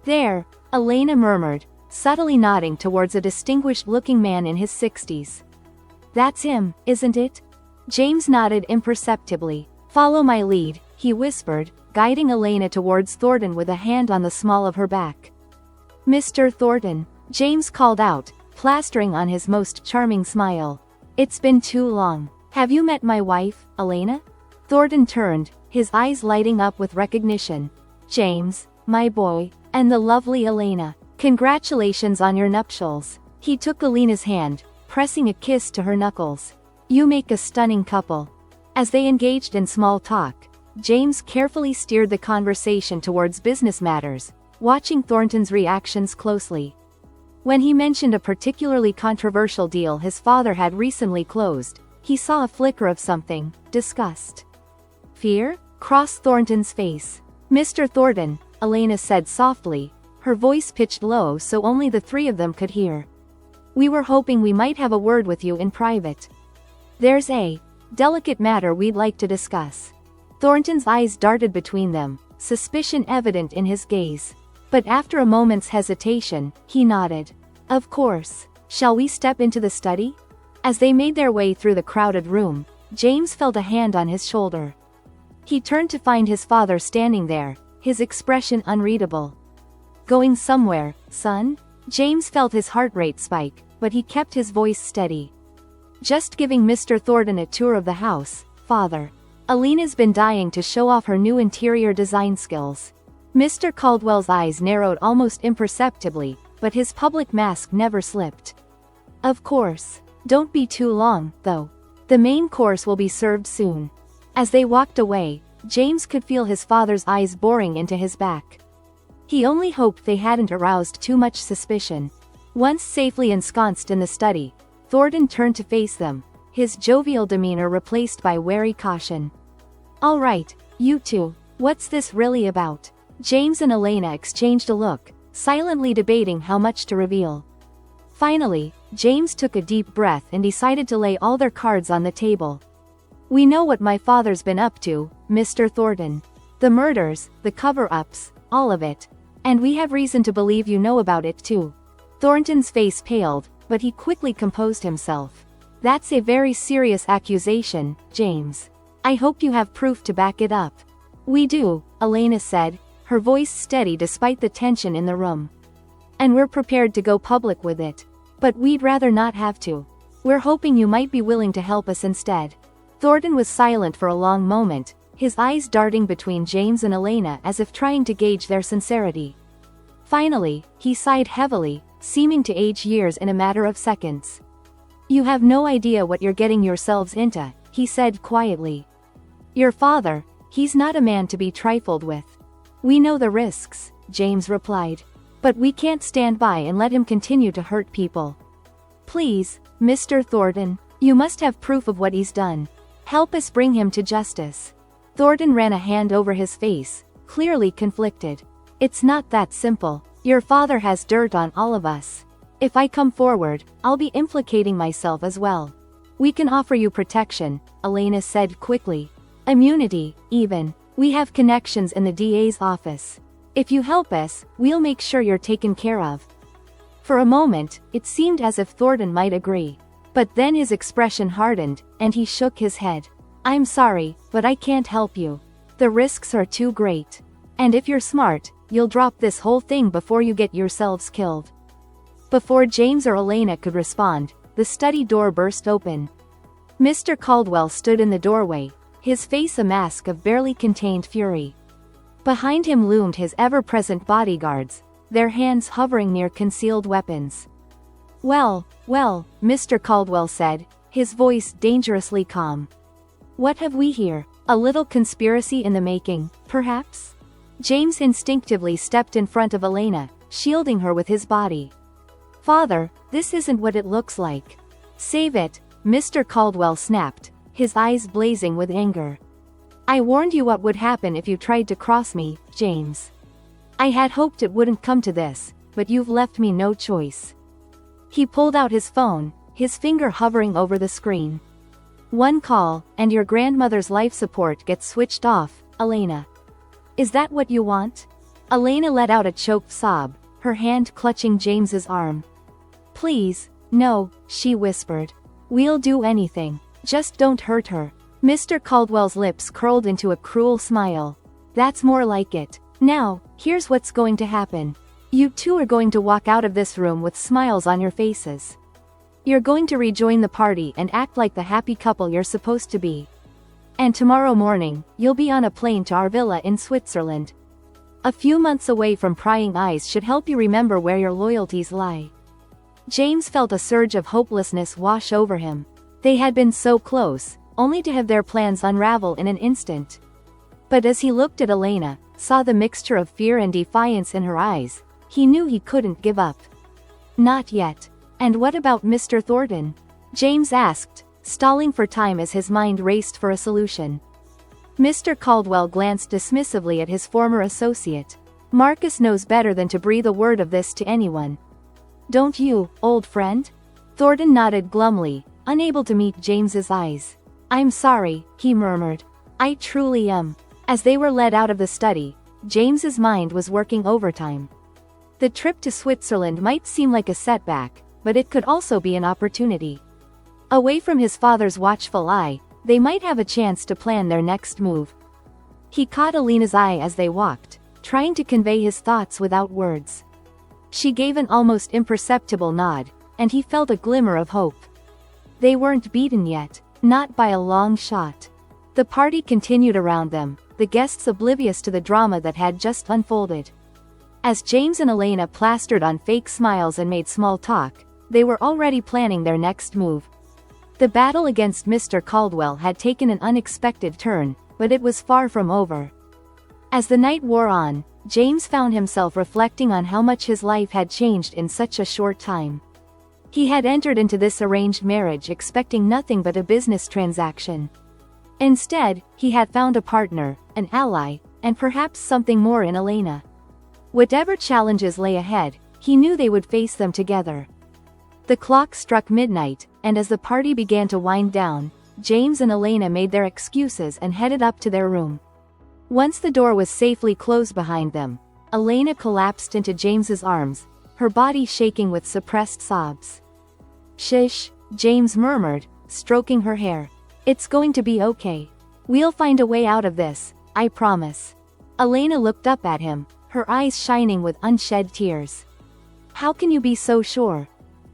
There, Elena murmured, subtly nodding towards a distinguished-looking man in his 60s. That's him, isn't it? James nodded imperceptibly. Follow my lead, he whispered, guiding Elena towards Thornton with a hand on the small of her back. Mr. Thornton, James called out, plastering on his most charming smile. It's been too long. Have you met my wife, Elena? Thornton turned, his eyes lighting up with recognition. James, my boy, and the lovely Elena. Congratulations on your nuptials. He took Elena's hand, pressing a kiss to her knuckles. You make a stunning couple. As they engaged in small talk, James carefully steered the conversation towards business matters, watching Thornton's reactions closely. When he mentioned a particularly controversial deal his father had recently closed, he saw a flicker of something, disgust. Fear? Crossed Thornton's face. Mr. Thornton, Elena said softly, her voice pitched low so only the three of them could hear. We were hoping we might have a word with you in private. There's a delicate matter we'd like to discuss. Thornton's eyes darted between them, suspicion evident in his gaze. But after a moment's hesitation, he nodded. Of course. Shall we step into the study? As they made their way through the crowded room, James felt a hand on his shoulder. He turned to find his father standing there, his expression unreadable. Going somewhere, son? James felt his heart rate spike, but he kept his voice steady. Just giving Mr. Thornton a tour of the house, father. Elena's been dying to show off her new interior design skills. Mr. Caldwell's eyes narrowed almost imperceptibly, but his public mask never slipped. Of course. Don't be too long, though. The main course will be served soon. As they walked away, James could feel his father's eyes boring into his back. He only hoped they hadn't aroused too much suspicion. Once safely ensconced in the study, Thornton turned to face them, his jovial demeanor replaced by wary caution. All right, You two, what's this really about? James and Elena exchanged a look, silently debating how much to reveal. Finally, James took a deep breath and decided to lay all their cards on the table. We know what my father's been up to, Mr. Thornton. The murders, the cover-ups, all of it. And we have reason to believe you know about it too. Thornton's face paled, but he quickly composed himself. That's a very serious accusation, James. I hope you have proof to back it up. We do, Elena said, her voice steady despite the tension in the room. And we're prepared to go public with it. But we'd rather not have to. We're hoping you might be willing to help us instead. Thornton was silent for a long moment, his eyes darting between James and Elena as if trying to gauge their sincerity. Finally, he sighed heavily, seeming to age years in a matter of seconds. You have no idea what you're getting yourselves into, he said quietly. Your father, he's not a man to be trifled with. We know the risks, James replied. But we can't stand by and let him continue to hurt people. Please, Mr. Thornton, you must have proof of what he's done. Help us bring him to justice. Thornton ran a hand over his face, clearly conflicted. It's not that simple. Your father has dirt on all of us. If I come forward, I'll be implicating myself as well. We can offer you protection, Elena said quickly. Immunity, even. We have connections in the DA's office. If you help us, we'll make sure you're taken care of. For a moment, it seemed as if Thornton might agree. But then his expression hardened, and he shook his head. I'm sorry, but I can't help you. The risks are too great. And if you're smart, you'll drop this whole thing before you get yourselves killed. Before James or Elena could respond, the study door burst open. Mr. Caldwell stood in the doorway, his face a mask of barely contained fury. Behind him loomed his ever-present bodyguards, their hands hovering near concealed weapons. Well, Mr. Caldwell said, his voice dangerously calm. What have we here? A little conspiracy in the making, perhaps? James instinctively stepped in front of Elena, shielding her with his body. Father, this isn't what it looks like. Save it, Mr. Caldwell snapped, his eyes blazing with anger. I warned you what would happen if you tried to cross me, James. I had hoped it wouldn't come to this, but you've left me no choice. He pulled out his phone, his finger hovering over the screen. One call, and your grandmother's life support gets switched off, Elena. Is that what you want? Elena let out a choked sob, her hand clutching James's arm. Please, no, she whispered. We'll do anything. Just don't hurt her. Mr. Caldwell's lips curled into a cruel smile. That's more like it. Now, here's what's going to happen. You two are going to walk out of this room with smiles on your faces. You're going to rejoin the party and act like the happy couple you're supposed to be. And tomorrow morning, you'll be on a plane to our villa in Switzerland. A few months away from prying eyes should help you remember where your loyalties lie. James felt a surge of hopelessness wash over him. They had been so close, only to have their plans unravel in an instant. But as he looked at Elena, saw the mixture of fear and defiance in her eyes, he knew he couldn't give up. Not yet. And what about Mr. Thornton? James asked, stalling for time as his mind raced for a solution. Mr. Caldwell glanced dismissively at his former associate. Marcus knows better than to breathe a word of this to anyone. Don't you, old friend? Thornton nodded glumly, unable to meet James's eyes. I'm sorry, he murmured. I truly am. As they were led out of the study, James's mind was working overtime. The trip to Switzerland might seem like a setback, but it could also be an opportunity. Away from his father's watchful eye, they might have a chance to plan their next move. He caught Elena's eye as they walked, trying to convey his thoughts without words. She gave an almost imperceptible nod, and he felt a glimmer of hope. They weren't beaten yet, not by a long shot. The party continued around them, the guests oblivious to the drama that had just unfolded. As James and Elena plastered on fake smiles and made small talk, they were already planning their next move. The battle against Mr. Caldwell had taken an unexpected turn, but it was far from over. As the night wore on, James found himself reflecting on how much his life had changed in such a short time. He had entered into this arranged marriage expecting nothing but a business transaction. Instead, he had found a partner, an ally, and perhaps something more in Elena. Whatever challenges lay ahead, he knew they would face them together. The clock struck midnight, and as the party began to wind down, James and Elena made their excuses and headed up to their room. Once the door was safely closed behind them, Elena collapsed into James's arms, her body shaking with suppressed sobs. "Shish," James murmured, stroking her hair. "It's going to be okay. We'll find a way out of this, I promise." Elena looked up at him, her eyes shining with unshed tears. "How can you be so sure?"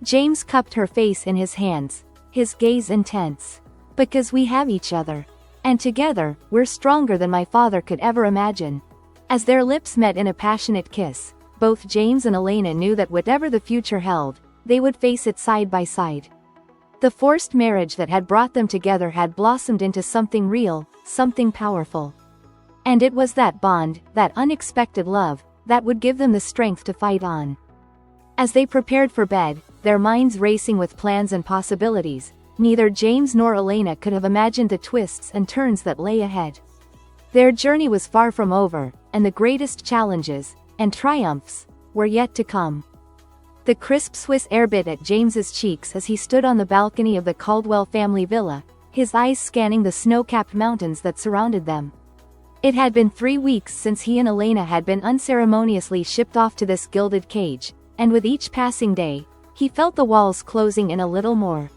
James cupped her face in his hands, his gaze intense. "Because we have each other. And together, we're stronger than my father could ever imagine." As their lips met in a passionate kiss, both James and Elena knew that whatever the future held, they would face it side by side. The forced marriage that had brought them together had blossomed into something real, something powerful. And it was that bond, that unexpected love, that would give them the strength to fight on. As they prepared for bed, their minds racing with plans and possibilities, neither James nor Elena could have imagined the twists and turns that lay ahead. Their journey was far from over, and the greatest challenges, and triumphs, were yet to come. The crisp Swiss air bit at James's cheeks as he stood on the balcony of the Caldwell family villa, his eyes scanning the snow-capped mountains that surrounded them. It had been 3 weeks since he and Elena had been unceremoniously shipped off to this gilded cage, and with each passing day, he felt the walls closing in a little more.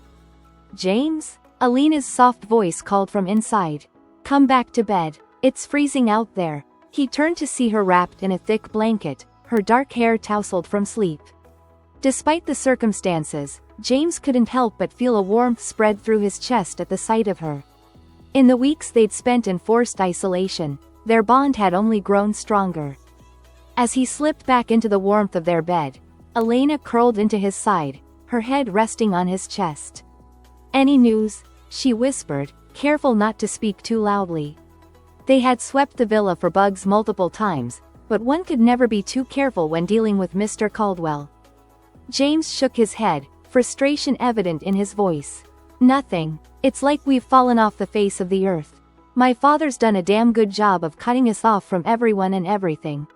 "James?" Elena's soft voice called from inside. "Come back to bed. It's freezing out there." He turned to see her wrapped in a thick blanket, her dark hair tousled from sleep. Despite the circumstances, James couldn't help but feel a warmth spread through his chest at the sight of her. In the weeks they'd spent in forced isolation, their bond had only grown stronger. As he slipped back into the warmth of their bed, Elena curled into his side, her head resting on his chest. "Any news?" she whispered, careful not to speak too loudly. They had swept the villa for bugs multiple times, but one could never be too careful when dealing with Mr. Caldwell. James shook his head, frustration evident in his voice. "Nothing. It's like we've fallen off the face of the earth. My father's done a damn good job of cutting us off from everyone and everything."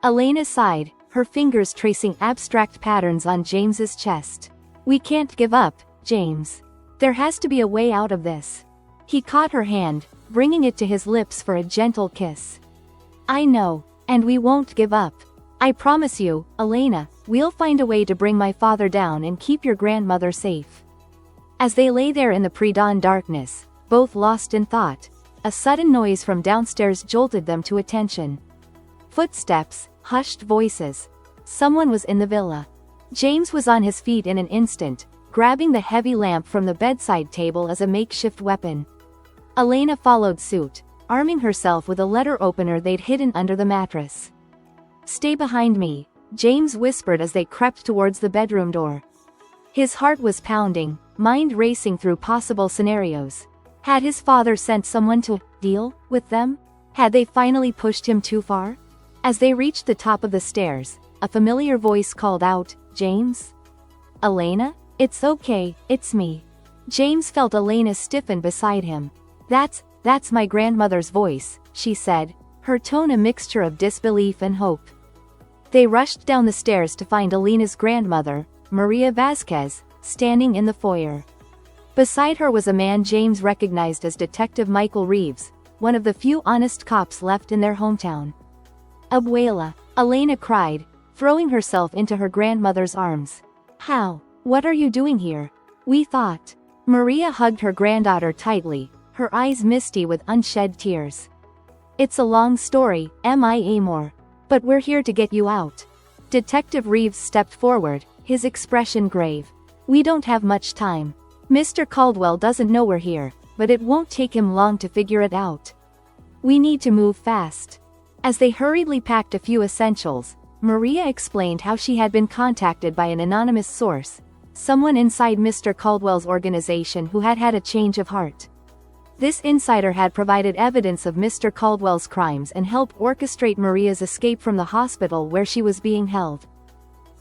Elena sighed, her fingers tracing abstract patterns on James's chest. "We can't give up, James. There has to be a way out of this." He caught her hand, bringing it to his lips for a gentle kiss. "I know, and we won't give up. I promise you, Elena, we'll find a way to bring my father down and keep your grandmother safe." As they lay there in the pre-dawn darkness, both lost in thought, a sudden noise from downstairs jolted them to attention. Footsteps, hushed voices. Someone was in the villa. James was on his feet in an instant, grabbing the heavy lamp from the bedside table as a makeshift weapon. Elena followed suit, arming herself with a letter opener they'd hidden under the mattress. "Stay behind me," James whispered as they crept towards the bedroom door. His heart was pounding, mind racing through possible scenarios. Had his father sent someone to deal with them? Had they finally pushed him too far? As they reached the top of the stairs, a familiar voice called out, "James?" "Elena? It's okay, it's me." James felt Elena stiffen beside him. That's my grandmother's voice," she said, her tone a mixture of disbelief and hope. They rushed down the stairs to find Elena's grandmother, Maria Vasquez, standing in the foyer. Beside her was a man James recognized as Detective Michael Reeves, one of the few honest cops left in their hometown. "Abuela," Elena cried, throwing herself into her grandmother's arms. "How? What are you doing here? We thought." Maria hugged her granddaughter tightly, her eyes misty with unshed tears. "It's a long story, Mia Moore. But we're here to get you out." Detective Reeves stepped forward, his expression grave. "We don't have much time. Mr. Caldwell doesn't know we're here, but it won't take him long to figure it out. We need to move fast." As they hurriedly packed a few essentials, Maria explained how she had been contacted by an anonymous source, someone inside Mr. Caldwell's organization who had had a change of heart. This insider had provided evidence of Mr. Caldwell's crimes and helped orchestrate Maria's escape from the hospital where she was being held.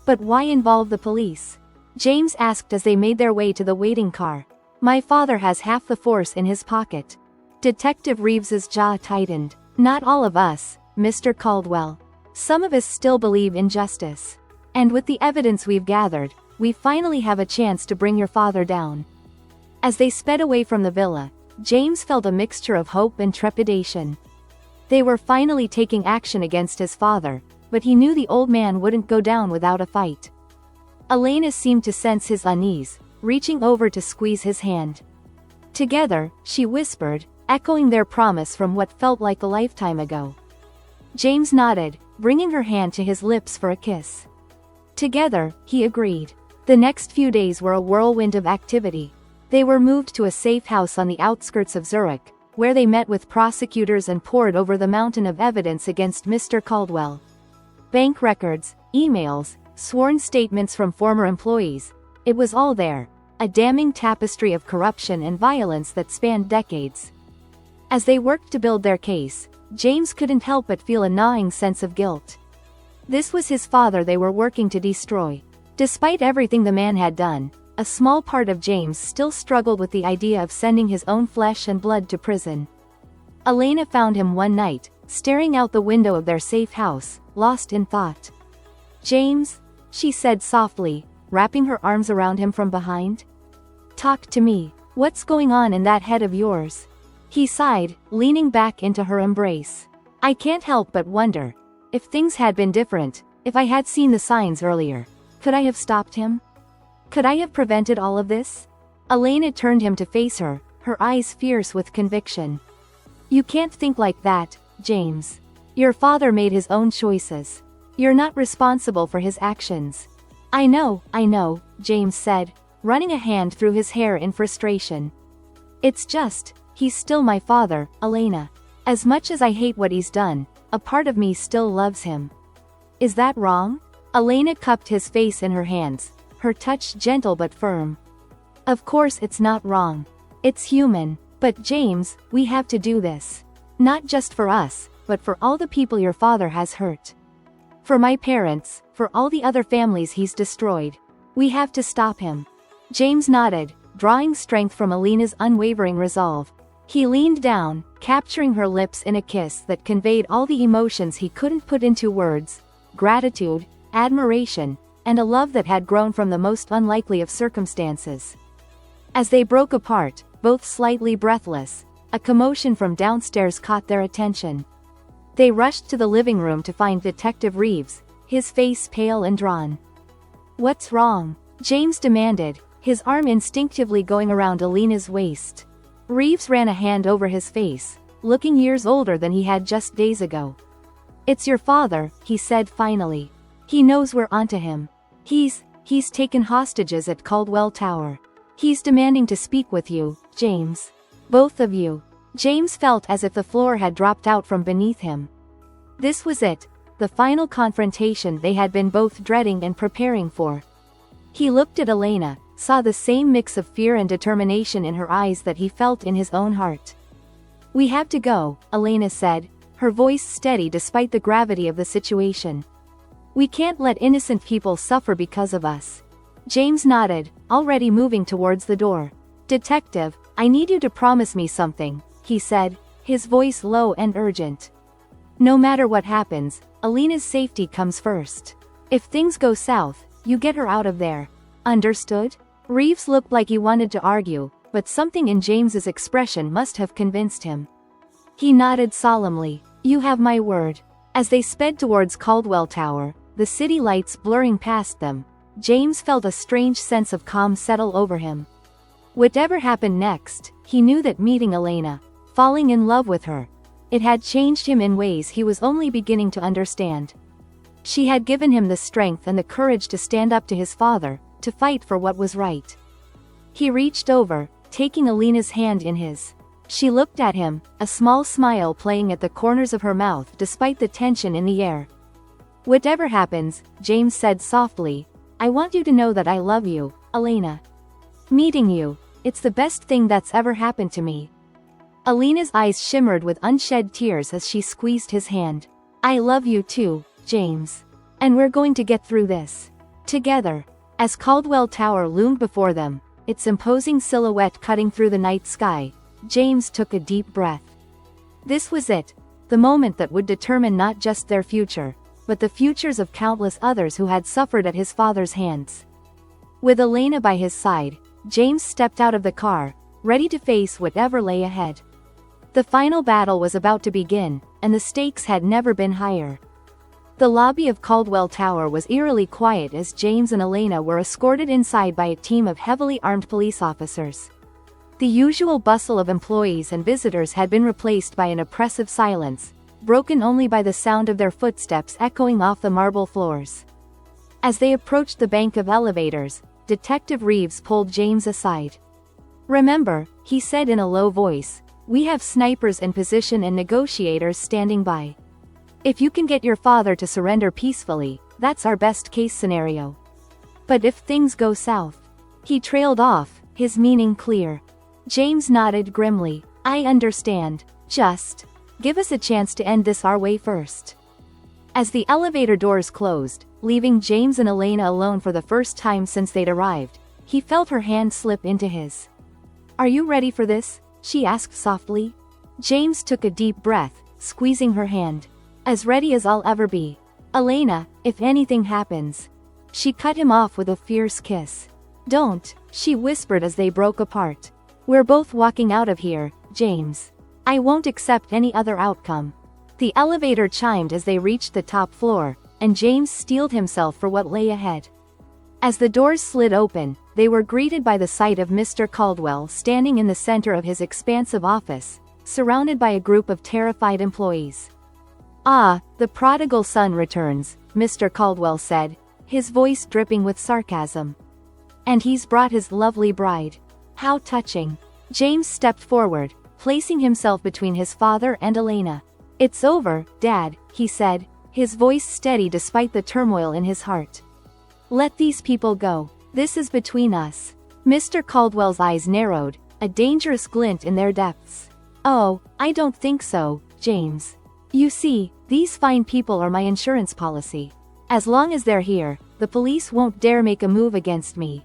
"But why involve the police?" James asked as they made their way to the waiting car. "My father has half the force in his pocket. Detective Reeves's jaw tightened. Not all of us, Mr. Caldwell. Some of us still believe in justice. And with the evidence we've gathered, we finally have a chance to bring your father down. As they sped away from the villa, James felt a mixture of hope and trepidation. They were finally taking action against his father, but he knew the old man wouldn't go down without a fight. Elena seemed to sense his unease, reaching over to squeeze his hand. Together, she whispered, echoing their promise from what felt like a lifetime ago. James nodded, bringing her hand to his lips for a kiss. Together, he agreed. The next few days were a whirlwind of activity. They were moved to a safe house on the outskirts of Zurich, where they met with prosecutors and pored over the mountain of evidence against Mr. Caldwell. Bank records, emails, sworn statements from former employees. It was all there, a damning tapestry of corruption and violence that spanned decades. As they worked to build their case, James couldn't help but feel a gnawing sense of guilt. This was his father they were working to destroy. Despite everything the man had done, a small part of James still struggled with the idea of sending his own flesh and blood to prison. Elena found him one night, staring out the window of their safe house, lost in thought. "James," she said softly, wrapping her arms around him from behind. "Talk to me. What's going on in that head of yours?" He sighed, leaning back into her embrace. "I can't help but wonder. If things had been different, if I had seen the signs earlier, could I have stopped him? Could I have prevented all of this?" Elena turned him to face her, her eyes fierce with conviction. "You can't think like that, James. Your father made his own choices. You're not responsible for his actions." I know, James said, running a hand through his hair in frustration. "It's just, he's still my father, Elena. As much as I hate what he's done, a part of me still loves him." "Is that wrong?" Elena cupped his face in her hands, her touch gentle but firm. "Of course it's not wrong. It's human. But James, we have to do this. Not just for us, but for all the people your father has hurt. For my parents, for all the other families he's destroyed. We have to stop him." James nodded, drawing strength from Elena's unwavering resolve. He leaned down, capturing her lips in a kiss that conveyed all the emotions he couldn't put into words: gratitude, admiration, and a love that had grown from the most unlikely of circumstances. As they broke apart, both slightly breathless, a commotion from downstairs caught their attention. They rushed to the living room to find Detective Reeves, his face pale and drawn. "What's wrong?" James demanded, his arm instinctively going around Elena's waist. Reeves ran a hand over his face, looking years older than he had just days ago. "It's your father," he said finally. "He knows we're onto him. He's taken hostages at Caldwell Tower. He's demanding to speak with you, James. Both of you." James felt as if the floor had dropped out from beneath him. This was it, the final confrontation they had been both dreading and preparing for. He looked at Elena, saw the same mix of fear and determination in her eyes that he felt in his own heart. "We have to go," Elena said, her voice steady despite the gravity of the situation. "We can't let innocent people suffer because of us." James nodded, already moving towards the door. "Detective, I need you to promise me something," he said, his voice low and urgent. "No matter what happens, Elena's safety comes first. If things go south, you get her out of there. Understood?" Reeves looked like he wanted to argue, but something in James's expression must have convinced him. He nodded solemnly. "You have my word." As they sped towards Caldwell Tower, the city lights blurring past them, James felt a strange sense of calm settle over him. Whatever happened next, he knew that meeting Elena, falling in love with her, it had changed him in ways he was only beginning to understand. She had given him the strength and the courage to stand up to his father, to fight for what was right. He reached over, taking Elena's hand in his. She looked at him, a small smile playing at the corners of her mouth despite the tension in the air. "Whatever happens," James said softly, "I want you to know that I love you, Elena. Meeting you, it's the best thing that's ever happened to me." Elena's eyes shimmered with unshed tears as she squeezed his hand. "I love you too, James. And we're going to get through this. Together." As Caldwell Tower loomed before them, its imposing silhouette cutting through the night sky, James took a deep breath. This was it, the moment that would determine not just their future, but the futures of countless others who had suffered at his father's hands. With Elena by his side, James stepped out of the car, ready to face whatever lay ahead. The final battle was about to begin, and the stakes had never been higher. The lobby of Caldwell Tower was eerily quiet as James and Elena were escorted inside by a team of heavily armed police officers. The usual bustle of employees and visitors had been replaced by an oppressive silence, broken only by the sound of their footsteps echoing off the marble floors. As they approached the bank of elevators, Detective Reeves pulled James aside. "Remember," he said in a low voice, "we have snipers in position and negotiators standing by. If you can get your father to surrender peacefully, that's our best case scenario. But if things go south..." He trailed off, his meaning clear. James nodded grimly. "I understand. Just give us a chance to end this our way first." As the elevator doors closed, leaving James and Elena alone for the first time since they'd arrived, he felt her hand slip into his. "Are you ready for this?" she asked softly. James took a deep breath, squeezing her hand. "As ready as I'll ever be. Elena, if anything happens..." She cut him off with a fierce kiss. "Don't," she whispered as they broke apart. "We're both walking out of here, James. I won't accept any other outcome." The elevator chimed as they reached the top floor, and James steeled himself for what lay ahead. As the doors slid open, they were greeted by the sight of Mr. Caldwell standing in the center of his expansive office, surrounded by a group of terrified employees. "Ah, the prodigal son returns," Mr. Caldwell said, his voice dripping with sarcasm. "And he's brought his lovely bride. How touching." James stepped forward, placing himself between his father and Elena. "It's over, Dad," he said, his voice steady despite the turmoil in his heart. "Let these people go. This is between us." Mr. Caldwell's eyes narrowed, a dangerous glint in their depths. "Oh, I don't think so, James. You see, these fine people are my insurance policy. As long as they're here, the police won't dare make a move against me."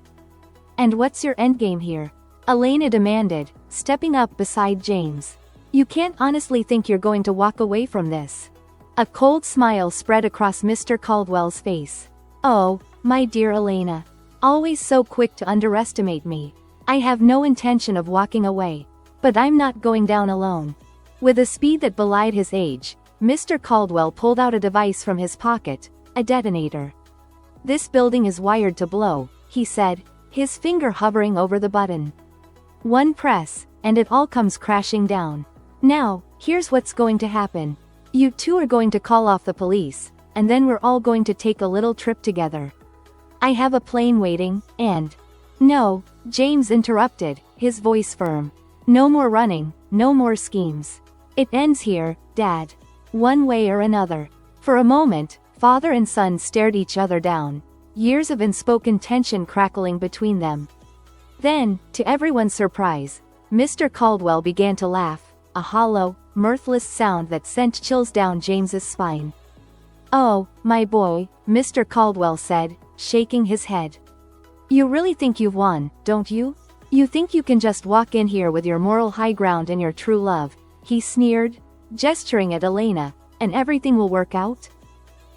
"And what's your endgame here?" Elena demanded, stepping up beside James. "You can't honestly think you're going to walk away from this?" A cold smile spread across Mr. Caldwell's face. "Oh, my dear Elena. Always so quick to underestimate me. I have no intention of walking away. But I'm not going down alone." With a speed that belied his age, Mr. Caldwell pulled out a device from his pocket, a detonator. "This building is wired to blow," he said, his finger hovering over the button. "One press, and it all comes crashing down. Now, here's what's going to happen. You two are going to call off the police, and then we're all going to take a little trip together. I have a plane waiting, and..." "No," James interrupted, his voice firm. "No more running, no more schemes. It ends here, Dad. One way or another." For a moment, father and son stared each other down, years of unspoken tension crackling between them. Then, to everyone's surprise, Mr. Caldwell began to laugh, a hollow, mirthless sound that sent chills down James's spine. "Oh, my boy," Mr. Caldwell said, shaking his head. "You really think you've won, don't you? You think you can just walk in here with your moral high ground and your true love," he sneered, gesturing at Elena, "and everything will work out?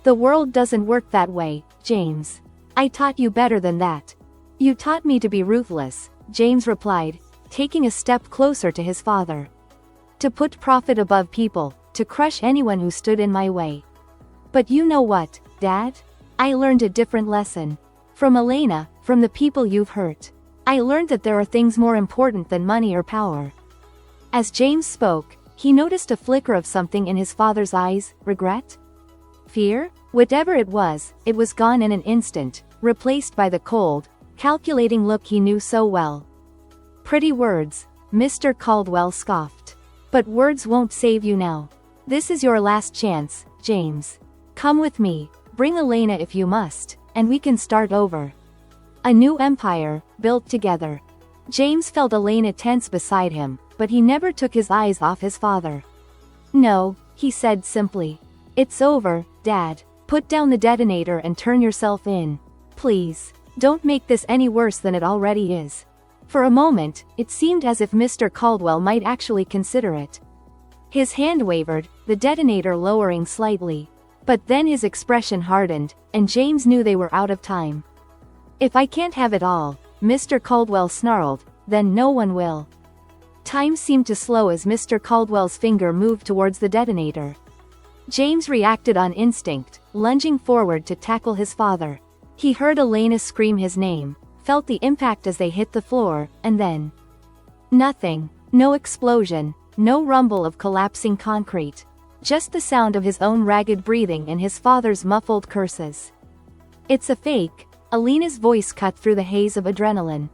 The world doesn't work that way, James. I taught you better than that." "You taught me to be ruthless," James replied, taking a step closer to his father. "To put profit above people, to crush anyone who stood in my way. But you know what, Dad? I learned a different lesson. From Elena, from the people you've hurt. I learned that there are things more important than money or power." As James spoke, he noticed a flicker of something in his father's eyes. Regret? Fear? Whatever it was gone in an instant, replaced by the cold, calculating look he knew so well. "Pretty words," Mr. Caldwell scoffed. "But words won't save you now. This is your last chance, James. Come with me, bring Elena if you must, and we can start over. A new empire, built together." James felt Elena tense beside him, but he never took his eyes off his father. "No," he said simply. "It's over, Dad. Put down the detonator and turn yourself in. Please. Don't make this any worse than it already is." For a moment, it seemed as if Mr. Caldwell might actually consider it. His hand wavered, the detonator lowering slightly. But then his expression hardened, and James knew they were out of time. "If I can't have it all," Mr. Caldwell snarled, "then no one will." Time seemed to slow as Mr. Caldwell's finger moved towards the detonator. James reacted on instinct, lunging forward to tackle his father. He heard Elena scream his name, felt the impact as they hit the floor, and then nothing. No explosion, no rumble of collapsing concrete. Just the sound of his own ragged breathing and his father's muffled curses. "It's a fake," Elena's voice cut through the haze of adrenaline.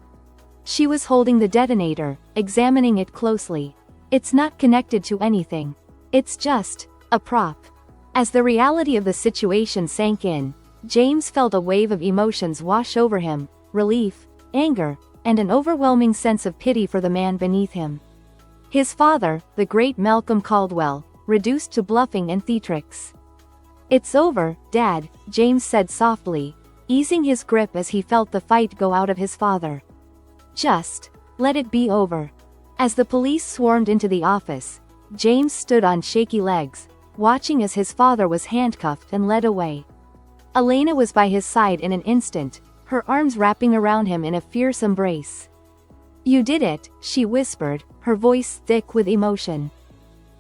She was holding the detonator, examining it closely. "It's not connected to anything. It's just a prop." As the reality of the situation sank in, James felt a wave of emotions wash over him: relief, anger, and an overwhelming sense of pity for the man beneath him. His father, the great Malcolm Caldwell, reduced to bluffing and theatrics. "It's over, Dad," James said softly, easing his grip as he felt the fight go out of his father. "Just let it be over." As the police swarmed into the office, James stood on shaky legs, watching as his father was handcuffed and led away. Elena was by his side in an instant, her arms wrapping around him in a fierce embrace. "You did it," she whispered, her voice thick with emotion.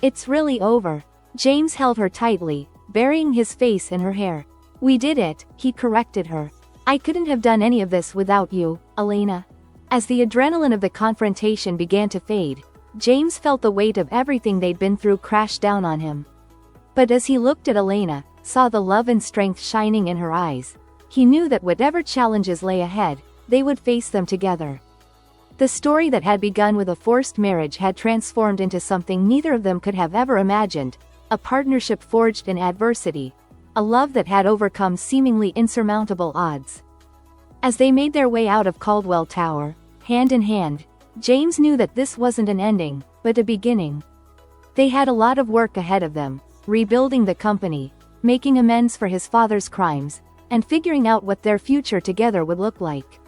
"It's really over." James held her tightly, burying his face in her hair. "We did it," he corrected her. "I couldn't have done any of this without you, Elena." As the adrenaline of the confrontation began to fade, James felt the weight of everything they'd been through crash down on him. But as he looked at Elena, saw the love and strength shining in her eyes, he knew that whatever challenges lay ahead, they would face them together. The story that had begun with a forced marriage had transformed into something neither of them could have ever imagined: a partnership forged in adversity, a love that had overcome seemingly insurmountable odds. As they made their way out of Caldwell Tower, hand in hand, James knew that this wasn't an ending, but a beginning. They had a lot of work ahead of them, rebuilding the company, making amends for his father's crimes, and figuring out what their future together would look like.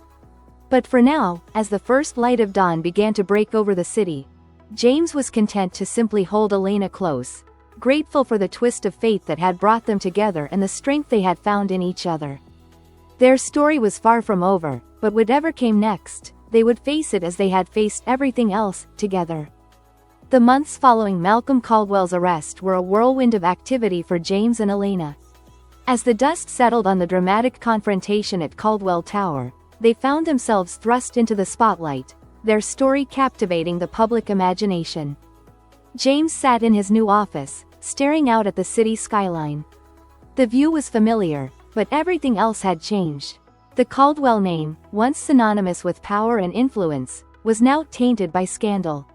But for now, as the first light of dawn began to break over the city, James was content to simply hold Elena close, grateful for the twist of fate that had brought them together and the strength they had found in each other. Their story was far from over, but whatever came next, they would face it as they had faced everything else, together. The months following Malcolm Caldwell's arrest were a whirlwind of activity for James and Elena. As the dust settled on the dramatic confrontation at Caldwell Tower, they found themselves thrust into the spotlight, their story captivating the public imagination. James sat in his new office, staring out at the city skyline. The view was familiar, but everything else had changed. The Caldwell name, once synonymous with power and influence, was now tainted by scandal.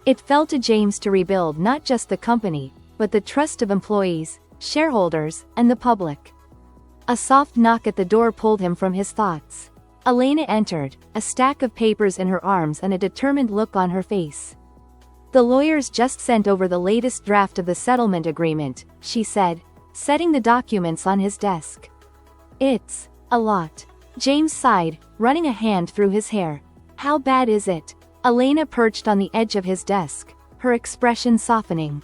It fell to James to rebuild not just the company, but the trust of employees, shareholders, and the public. A soft knock at the door pulled him from his thoughts. Elena entered, a stack of papers in her arms and a determined look on her face. "The lawyers just sent over the latest draft of the settlement agreement," she said, setting the documents on his desk. "It's a lot." James sighed, running a hand through his hair. "How bad is it?" Elena perched on the edge of his desk, her expression softening.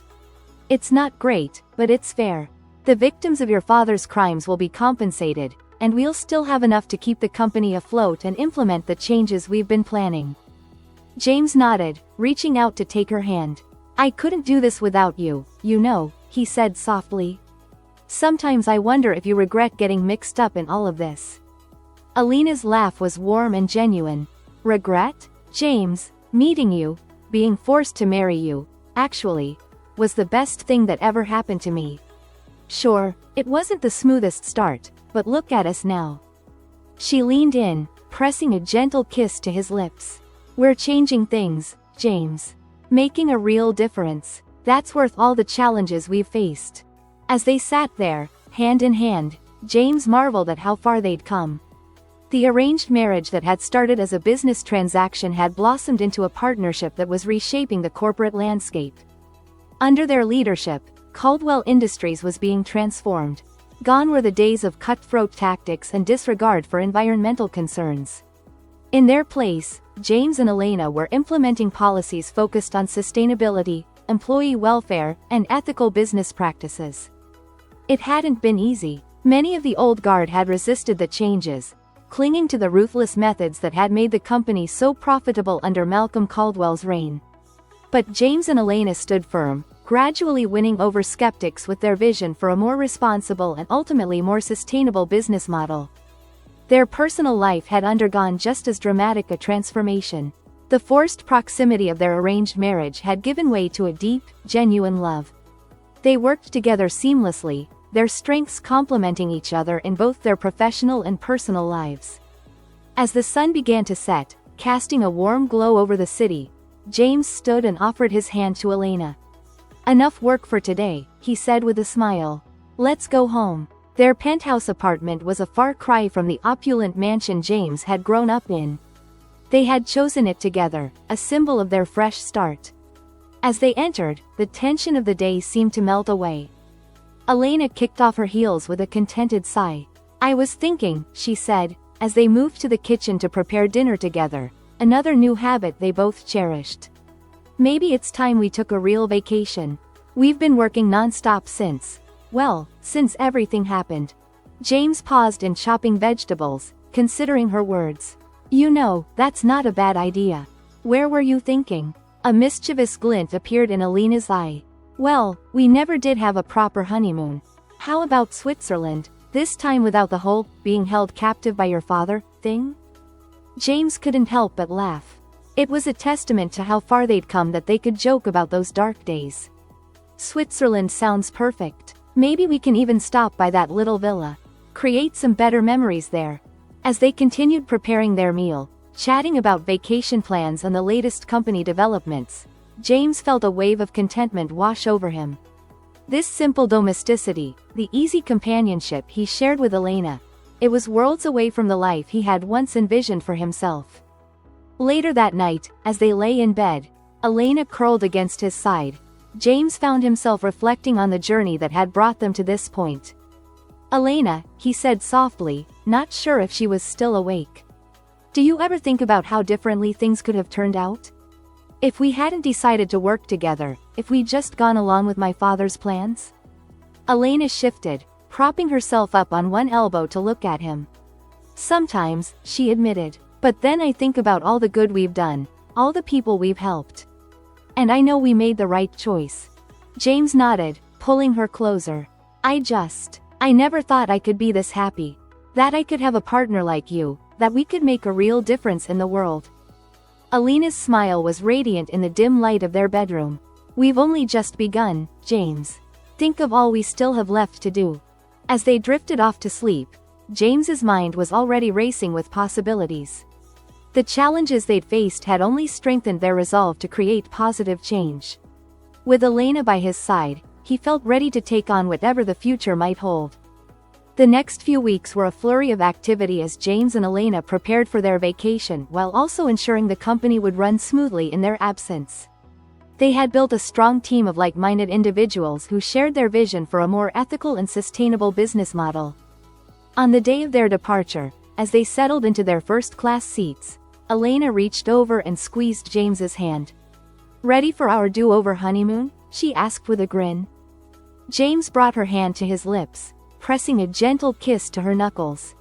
"It's not great, but it's fair. The victims of your father's crimes will be compensated, and we'll still have enough to keep the company afloat and implement the changes we've been planning." James nodded, reaching out to take her hand. "I couldn't do this without you, you know," he said softly. "Sometimes I wonder if you regret getting mixed up in all of this." Elena's laugh was warm and genuine. "Regret? James, meeting you, being forced to marry you, actually, was the best thing that ever happened to me. Sure, it wasn't the smoothest start, but look at us now." She leaned in, pressing a gentle kiss to his lips. "We're changing things, James. Making a real difference. That's worth all the challenges we've faced." As they sat there, hand in hand, James marveled at how far they'd come. The arranged marriage that had started as a business transaction had blossomed into a partnership that was reshaping the corporate landscape. Under their leadership, Caldwell Industries was being transformed. Gone were the days of cutthroat tactics and disregard for environmental concerns. In their place, James and Elena were implementing policies focused on sustainability, employee welfare, and ethical business practices. It hadn't been easy. Many of the old guard had resisted the changes, clinging to the ruthless methods that had made the company so profitable under Malcolm Caldwell's reign. But James and Elena stood firm, gradually winning over skeptics with their vision for a more responsible and ultimately more sustainable business model. Their personal life had undergone just as dramatic a transformation. The forced proximity of their arranged marriage had given way to a deep, genuine love. They worked together seamlessly, their strengths complementing each other in both their professional and personal lives. As the sun began to set, casting a warm glow over the city, James stood and offered his hand to Elena. "Enough work for today," he said with a smile. "Let's go home." Their penthouse apartment was a far cry from the opulent mansion James had grown up in. They had chosen it together, a symbol of their fresh start. As they entered, the tension of the day seemed to melt away. Elena kicked off her heels with a contented sigh. "I was thinking," she said, as they moved to the kitchen to prepare dinner together, another new habit they both cherished. "Maybe it's time we took a real vacation. We've been working non-stop since everything happened." James paused in chopping vegetables, considering her words. "You know, that's not a bad idea. Where were you thinking?" A mischievous glint appeared in Elena's eye. "Well, we never did have a proper honeymoon. How about Switzerland, this time without the whole being held captive by your father thing?" James couldn't help but laugh. It was a testament to how far they'd come that they could joke about those dark days. "Switzerland sounds perfect. Maybe we can even stop by that little villa. Create some better memories there." As they continued preparing their meal, chatting about vacation plans and the latest company developments, James felt a wave of contentment wash over him. This simple domesticity, the easy companionship he shared with Elena, it was worlds away from the life he had once envisioned for himself. Later that night, as they lay in bed, Elena curled against his side, James found himself reflecting on the journey that had brought them to this point. "Elena," he said softly, not sure if she was still awake. "Do you ever think about how differently things could have turned out? If we hadn't decided to work together, if we'd just gone along with my father's plans?" Elena shifted, propping herself up on one elbow to look at him. "Sometimes," she admitted. "But then I think about all the good we've done, all the people we've helped. And I know we made the right choice." James nodded, pulling her closer. I never thought I could be this happy. That I could have a partner like you, that we could make a real difference in the world." Elena's smile was radiant in the dim light of their bedroom. "We've only just begun, James. Think of all we still have left to do." As they drifted off to sleep, James's mind was already racing with possibilities. The challenges they'd faced had only strengthened their resolve to create positive change. With Elena by his side, he felt ready to take on whatever the future might hold. The next few weeks were a flurry of activity as James and Elena prepared for their vacation while also ensuring the company would run smoothly in their absence. They had built a strong team of like-minded individuals who shared their vision for a more ethical and sustainable business model. On the day of their departure, as they settled into their first-class seats, Elena reached over and squeezed James's hand. "Ready for our do-over honeymoon?" she asked with a grin. James brought her hand to his lips, pressing a gentle kiss to her knuckles.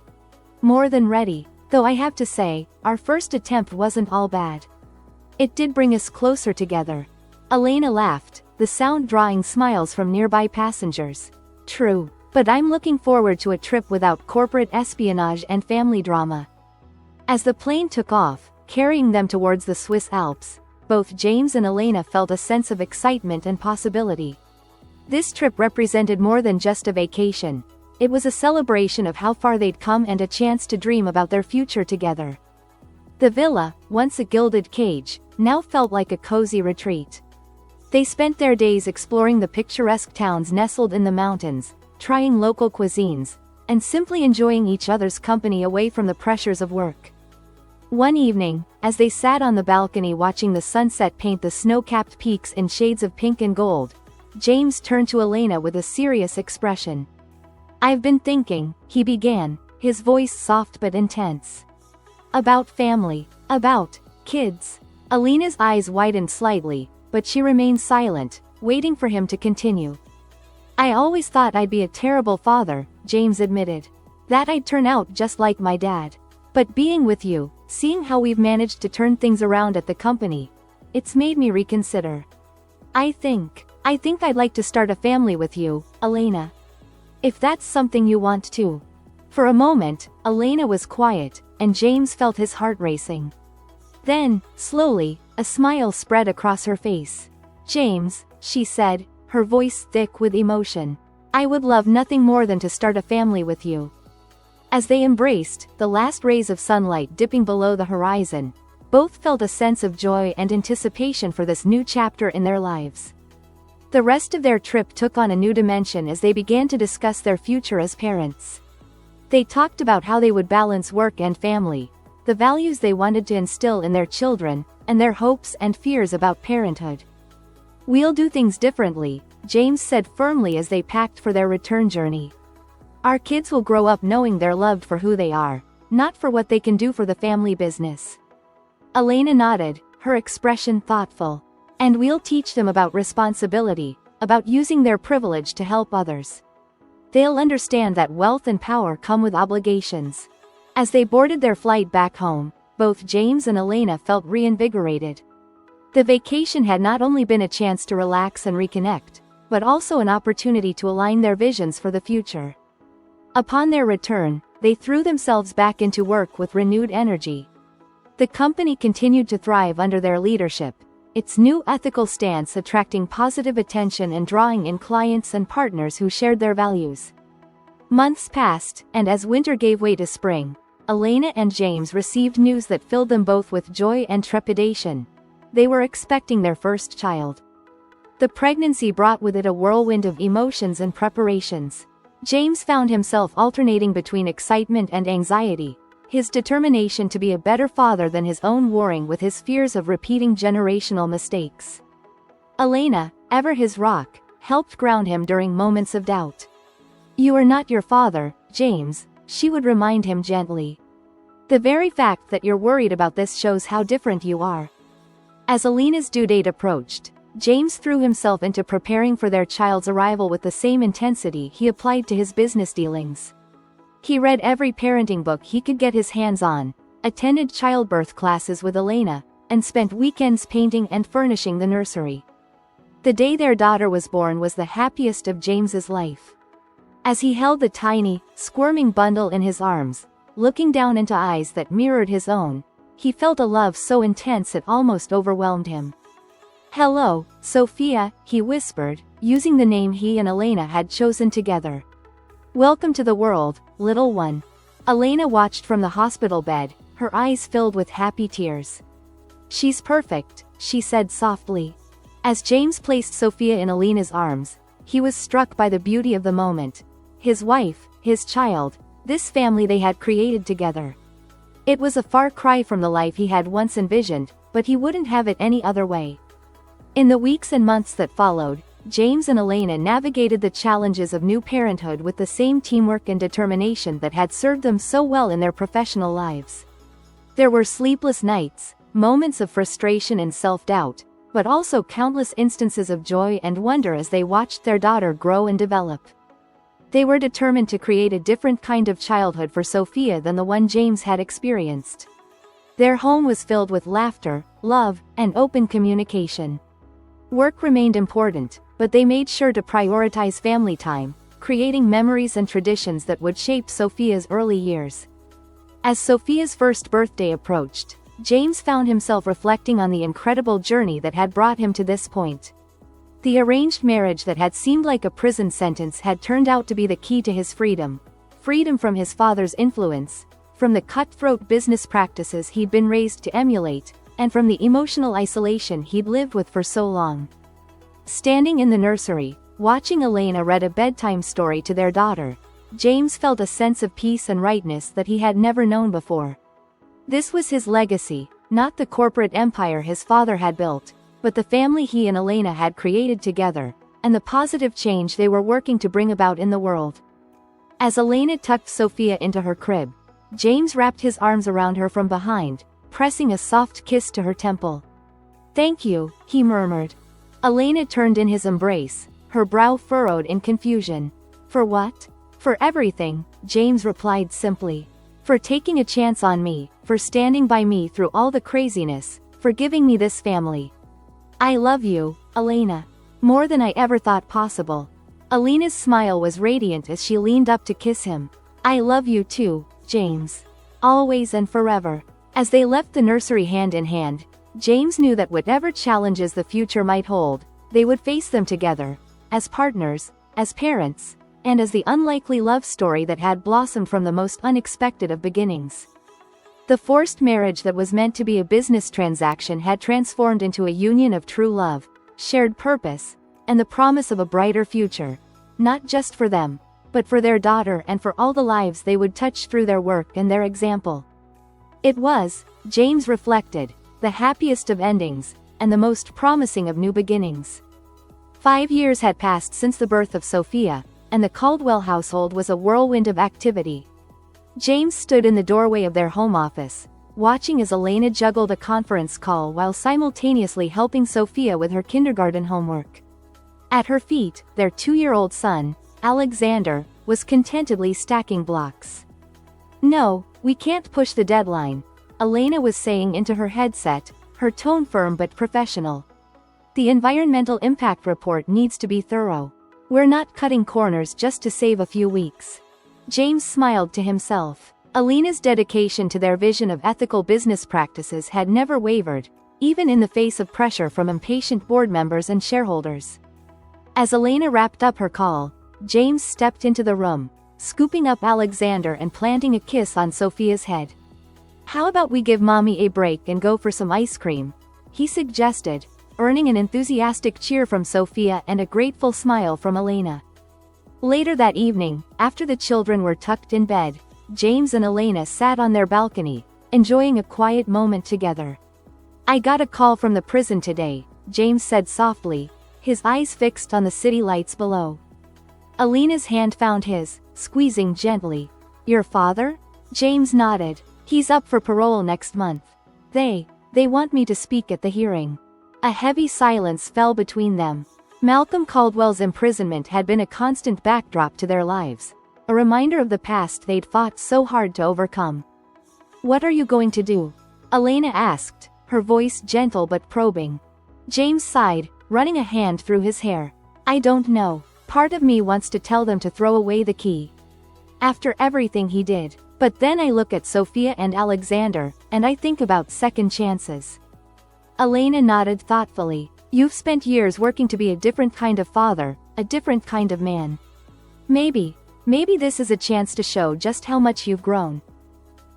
"More than ready, though I have to say, our first attempt wasn't all bad. It did bring us closer together." Elena laughed, the sound drawing smiles from nearby passengers. "True, but I'm looking forward to a trip without corporate espionage and family drama." As the plane took off, carrying them towards the Swiss Alps, both James and Elena felt a sense of excitement and possibility. This trip represented more than just a vacation. It was a celebration of how far they'd come and a chance to dream about their future together. The villa, once a gilded cage, now felt like a cozy retreat. They spent their days exploring the picturesque towns nestled in the mountains, trying local cuisines, and simply enjoying each other's company away from the pressures of work. One evening, as they sat on the balcony watching the sunset paint the snow-capped peaks in shades of pink and gold, James turned to Elena with a serious expression. "I've been thinking," he began, his voice soft but intense. About family. About kids. Elena's eyes widened slightly, but she remained silent, waiting for him to continue. I always thought I'd be a terrible father, James admitted. That I'd turn out just like my dad. But being with you, seeing how we've managed to turn things around at the company, it's made me reconsider. I think I'd like to start a family with you, Elena. If that's something you want to. For a moment, Elena was quiet, and James felt his heart racing. Then, slowly, a smile spread across her face. James, she said, her voice thick with emotion. I would love nothing more than to start a family with you. As they embraced, the last rays of sunlight dipping below the horizon, both felt a sense of joy and anticipation for this new chapter in their lives. The rest of their trip took on a new dimension as they began to discuss their future as parents. They talked about how they would balance work and family, the values they wanted to instill in their children, and their hopes and fears about parenthood. We'll do things differently, James said firmly as they packed for their return journey. Our kids will grow up knowing they're loved for who they are, not for what they can do for the family business. Elena nodded, her expression thoughtful. And we'll teach them about responsibility, about using their privilege to help others. They'll understand that wealth and power come with obligations. As they boarded their flight back home, both James and Elena felt reinvigorated. The vacation had not only been a chance to relax and reconnect, but also an opportunity to align their visions for the future. Upon their return, they threw themselves back into work with renewed energy. The company continued to thrive under their leadership, its new ethical stance attracting positive attention and drawing in clients and partners who shared their values. Months passed, and as winter gave way to spring, Elena and James received news that filled them both with joy and trepidation. They were expecting their first child. The pregnancy brought with it a whirlwind of emotions and preparations. James found himself alternating between excitement and anxiety, his determination to be a better father than his own warring with his fears of repeating generational mistakes. Elena, ever his rock, helped ground him during moments of doubt. You are not your father, James, she would remind him gently. The very fact that you're worried about this shows how different you are. As Elena's due date approached, James threw himself into preparing for their child's arrival with the same intensity he applied to his business dealings. He read every parenting book he could get his hands on, attended childbirth classes with Elena, and spent weekends painting and furnishing the nursery. The day their daughter was born was the happiest of James's life. As he held the tiny, squirming bundle in his arms, looking down into eyes that mirrored his own, he felt a love so intense it almost overwhelmed him. Hello, Sophia, he whispered, using the name he and Elena had chosen together. Welcome to the world, little one. Elena watched from the hospital bed, her eyes filled with happy tears. She's perfect, she said softly. As James placed Sophia in Elena's arms, he was struck by the beauty of the moment. His wife, his child, this family they had created together. It was a far cry from the life he had once envisioned, but he wouldn't have it any other way. In the weeks and months that followed, James and Elena navigated the challenges of new parenthood with the same teamwork and determination that had served them so well in their professional lives. There were sleepless nights, moments of frustration and self-doubt, but also countless instances of joy and wonder as they watched their daughter grow and develop. They were determined to create a different kind of childhood for Sophia than the one James had experienced. Their home was filled with laughter, love, and open communication. Work remained important, but they made sure to prioritize family time, creating memories and traditions that would shape Sophia's early years. As Sophia's first birthday approached, James found himself reflecting on the incredible journey that had brought him to this point. The arranged marriage that had seemed like a prison sentence had turned out to be the key to his freedom. Freedom from his father's influence, from the cutthroat business practices he'd been raised to emulate, and from the emotional isolation he'd lived with for so long. Standing in the nursery, watching Elena read a bedtime story to their daughter, James felt a sense of peace and rightness that he had never known before. This was his legacy, not the corporate empire his father had built, but the family he and Elena had created together, and the positive change they were working to bring about in the world. As Elena tucked Sophia into her crib, James wrapped his arms around her from behind, pressing a soft kiss to her temple. "Thank you," he murmured. Elena turned in his embrace, her brow furrowed in confusion. "For what?" "For everything," James replied simply. "For taking a chance on me, for standing by me through all the craziness, for giving me this family. I love you, Elena. More than I ever thought possible." Elena's smile was radiant as she leaned up to kiss him. "I love you too, James. Always and forever." As they left the nursery hand in hand, James knew that whatever challenges the future might hold, they would face them together, as partners, as parents, and as the unlikely love story that had blossomed from the most unexpected of beginnings. The forced marriage that was meant to be a business transaction had transformed into a union of true love, shared purpose, and the promise of a brighter future, not just for them, but for their daughter and for all the lives they would touch through their work and their example. It was, James reflected, the happiest of endings, and the most promising of new beginnings. 5 years had passed since the birth of Sophia, and the Caldwell household was a whirlwind of activity. James stood in the doorway of their home office, watching as Elena juggled a conference call while simultaneously helping Sophia with her kindergarten homework. At her feet, their 2-year-old son, Alexander, was contentedly stacking blocks. "No, we can't push the deadline," Elena was saying into her headset, her tone firm but professional. "The environmental impact report needs to be thorough. We're not cutting corners just to save a few weeks." James smiled to himself. Elena's dedication to their vision of ethical business practices had never wavered, even in the face of pressure from impatient board members and shareholders. As Elena wrapped up her call, James stepped into the room, scooping up Alexander and planting a kiss on Sophia's head. "How about we give Mommy a break and go for some ice cream?" he suggested, earning an enthusiastic cheer from Sophia and a grateful smile from Elena. Later that evening, after the children were tucked in bed, James and Elena sat on their balcony, enjoying a quiet moment together. "I got a call from the prison today," James said softly, his eyes fixed on the city lights below. Elena's hand found his, squeezing gently. "Your father?" James nodded. "He's up for parole next month. They want me to speak at the hearing." A heavy silence fell between them. Malcolm Caldwell's imprisonment had been a constant backdrop to their lives, a reminder of the past they'd fought so hard to overcome. "What are you going to do?" Elena asked, her voice gentle but probing. James sighed, running a hand through his hair. "I don't know. Part of me wants to tell them to throw away the key. After everything he did. But then I look at Sophia and Alexander, and I think about second chances." Elena nodded thoughtfully. "You've spent years working to be a different kind of father, a different kind of man. Maybe this is a chance to show just how much you've grown."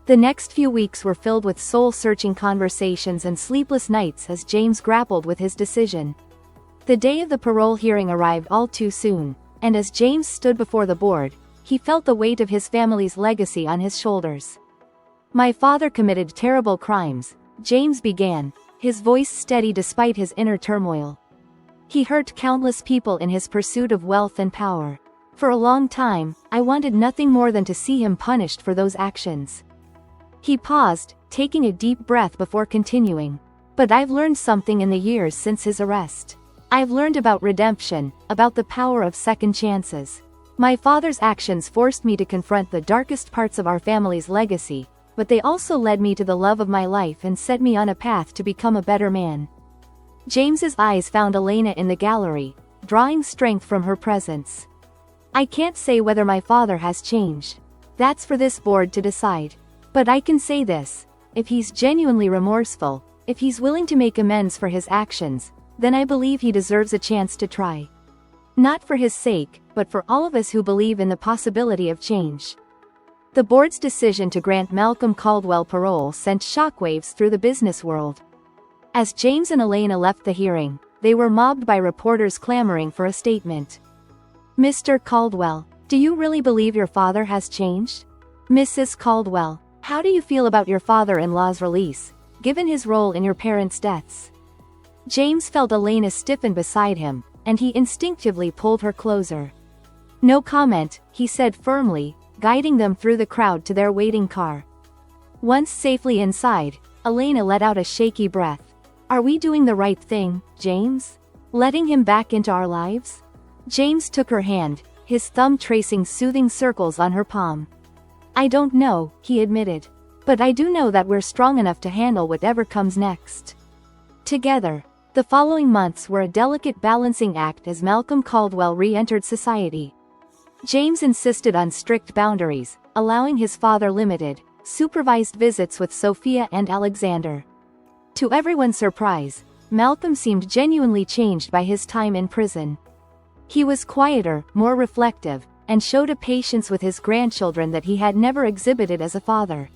The next few weeks were filled with soul-searching conversations and sleepless nights as James grappled with his decision. The day of the parole hearing arrived all too soon, and as James stood before the board, he felt the weight of his family's legacy on his shoulders. "My father committed terrible crimes," James began, his voice steady despite his inner turmoil. "He hurt countless people in his pursuit of wealth and power. For a long time, I wanted nothing more than to see him punished for those actions." He paused, taking a deep breath before continuing. "But I've learned something in the years since his arrest. I've learned about redemption, about the power of second chances. My father's actions forced me to confront the darkest parts of our family's legacy, but they also led me to the love of my life and set me on a path to become a better man." James's eyes found Elena in the gallery, drawing strength from her presence. "I can't say whether my father has changed. That's for this board to decide. But I can say this, if he's genuinely remorseful, if he's willing to make amends for his actions, then I believe he deserves a chance to try. Not for his sake, but for all of us who believe in the possibility of change." The board's decision to grant Malcolm Caldwell parole sent shockwaves through the business world. As James and Elena left the hearing, they were mobbed by reporters clamoring for a statement. "Mr. Caldwell, do you really believe your father has changed? Mrs. Caldwell, how do you feel about your father-in-law's release, given his role in your parents' deaths?" James felt Elena stiffen beside him, and he instinctively pulled her closer. "No comment," he said firmly, guiding them through the crowd to their waiting car. Once safely inside, Elena let out a shaky breath. "Are we doing the right thing, James? Letting him back into our lives?" James took her hand, his thumb tracing soothing circles on her palm. "I don't know," he admitted. "But I do know that we're strong enough to handle whatever comes next." Together. The following months were a delicate balancing act as Malcolm Caldwell re-entered society. James insisted on strict boundaries, allowing his father limited, supervised visits with Sophia and Alexander. To everyone's surprise, Malcolm seemed genuinely changed by his time in prison. He was quieter, more reflective, and showed a patience with his grandchildren that he had never exhibited as a father.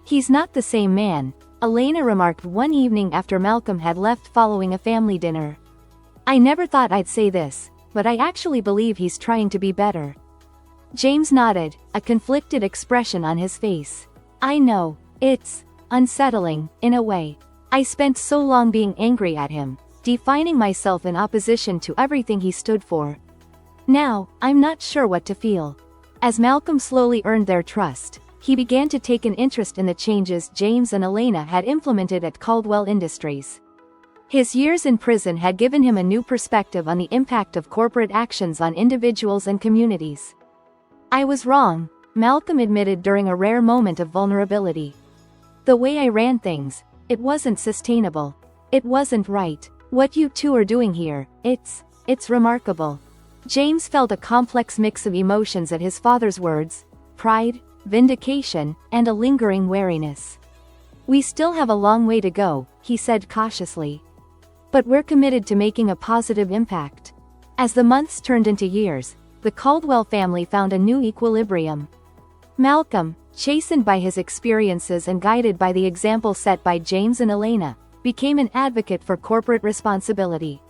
"He's not the same man," Elena remarked one evening after Malcolm had left following a family dinner. "I never thought I'd say this, but I actually believe he's trying to be better." James nodded, a conflicted expression on his face. "I know. It's unsettling, in a way. I spent so long being angry at him, defining myself in opposition to everything he stood for. Now, I'm not sure what to feel." As Malcolm slowly earned their trust, he began to take an interest in the changes James and Elena had implemented at Caldwell Industries. His years in prison had given him a new perspective on the impact of corporate actions on individuals and communities. "I was wrong," Malcolm admitted during a rare moment of vulnerability. "The way I ran things, it wasn't sustainable. It wasn't right. What you two are doing here, it's remarkable." James felt a complex mix of emotions at his father's words: pride, vindication, and a lingering wariness. "We still have a long way to go," he said cautiously. "But we're committed to making a positive impact." As the months turned into years, the Caldwell family found a new equilibrium. Malcolm, chastened by his experiences and guided by the example set by James and Elena, became an advocate for corporate responsibility.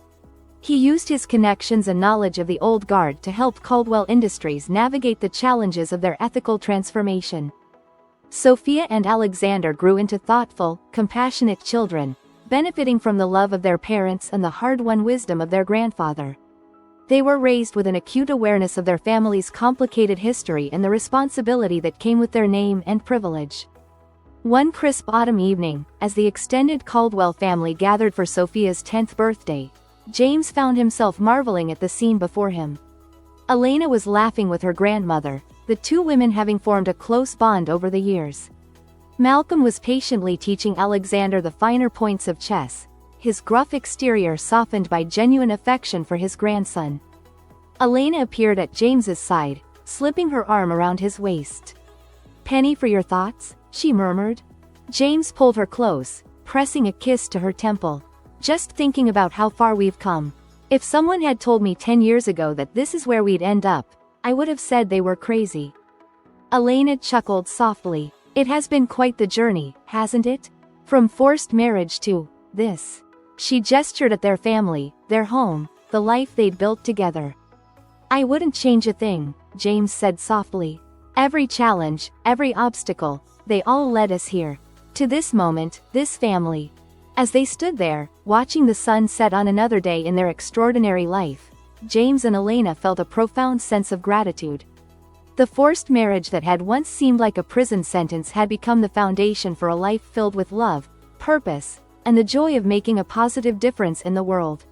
He used his connections and knowledge of the old guard to help Caldwell Industries navigate the challenges of their ethical transformation. Sophia and Alexander grew into thoughtful, compassionate children, benefiting from the love of their parents and the hard-won wisdom of their grandfather. They were raised with an acute awareness of their family's complicated history and the responsibility that came with their name and privilege. One crisp autumn evening, as the extended Caldwell family gathered for Sophia's 10th birthday, James found himself marveling at the scene before him. Elena was laughing with her grandmother, the two women having formed a close bond over the years. Malcolm was patiently teaching Alexander the finer points of chess, his gruff exterior softened by genuine affection for his grandson. Elena appeared at James's side, slipping her arm around his waist. "Penny for your thoughts?" she murmured. James pulled her close, pressing a kiss to her temple. "Just thinking about how far we've come. If someone had told me 10 years ago that this is where we'd end up, I would have said they were crazy." Elena chuckled softly. "It has been quite the journey, hasn't it? From forced marriage to this." She gestured at their family, their home, the life they'd built together. "I wouldn't change a thing," James said softly. "Every challenge, every obstacle, they all led us here. To this moment, this family." As they stood there, watching the sun set on another day in their extraordinary life, James and Elena felt a profound sense of gratitude. The forced marriage that had once seemed like a prison sentence had become the foundation for a life filled with love, purpose, and the joy of making a positive difference in the world.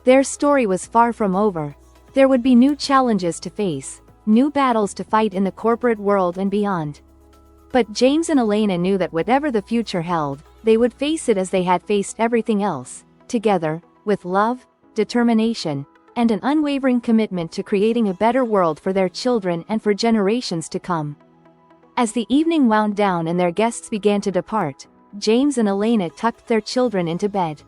Their story was far from over. There would be new challenges to face, new battles to fight in the corporate world and beyond. But James and Elena knew that whatever the future held, they would face it as they had faced everything else, together, with love, determination, and an unwavering commitment to creating a better world for their children and for generations to come. As the evening wound down and their guests began to depart, James and Elena tucked their children into bed.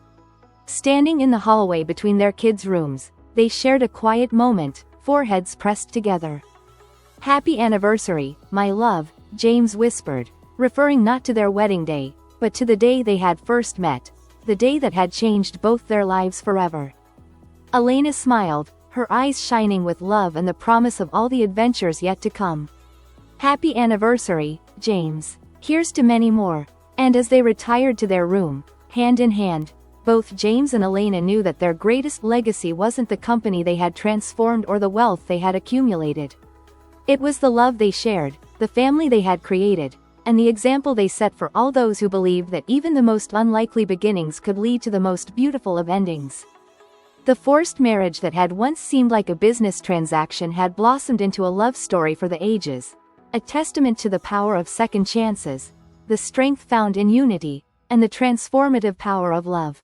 Standing in the hallway between their kids' rooms, they shared a quiet moment, foreheads pressed together. "Happy anniversary, my love," James whispered, referring not to their wedding day, but to the day they had first met, the day that had changed both their lives forever. Elena smiled, her eyes shining with love and the promise of all the adventures yet to come. "Happy anniversary, James. Here's to many more." And as they retired to their room, hand in hand, both James and Elena knew that their greatest legacy wasn't the company they had transformed or the wealth they had accumulated. It was the love they shared, the family they had created, and the example they set for all those who believed that even the most unlikely beginnings could lead to the most beautiful of endings. The forced marriage that had once seemed like a business transaction had blossomed into a love story for the ages, a testament to the power of second chances, the strength found in unity, and the transformative power of love.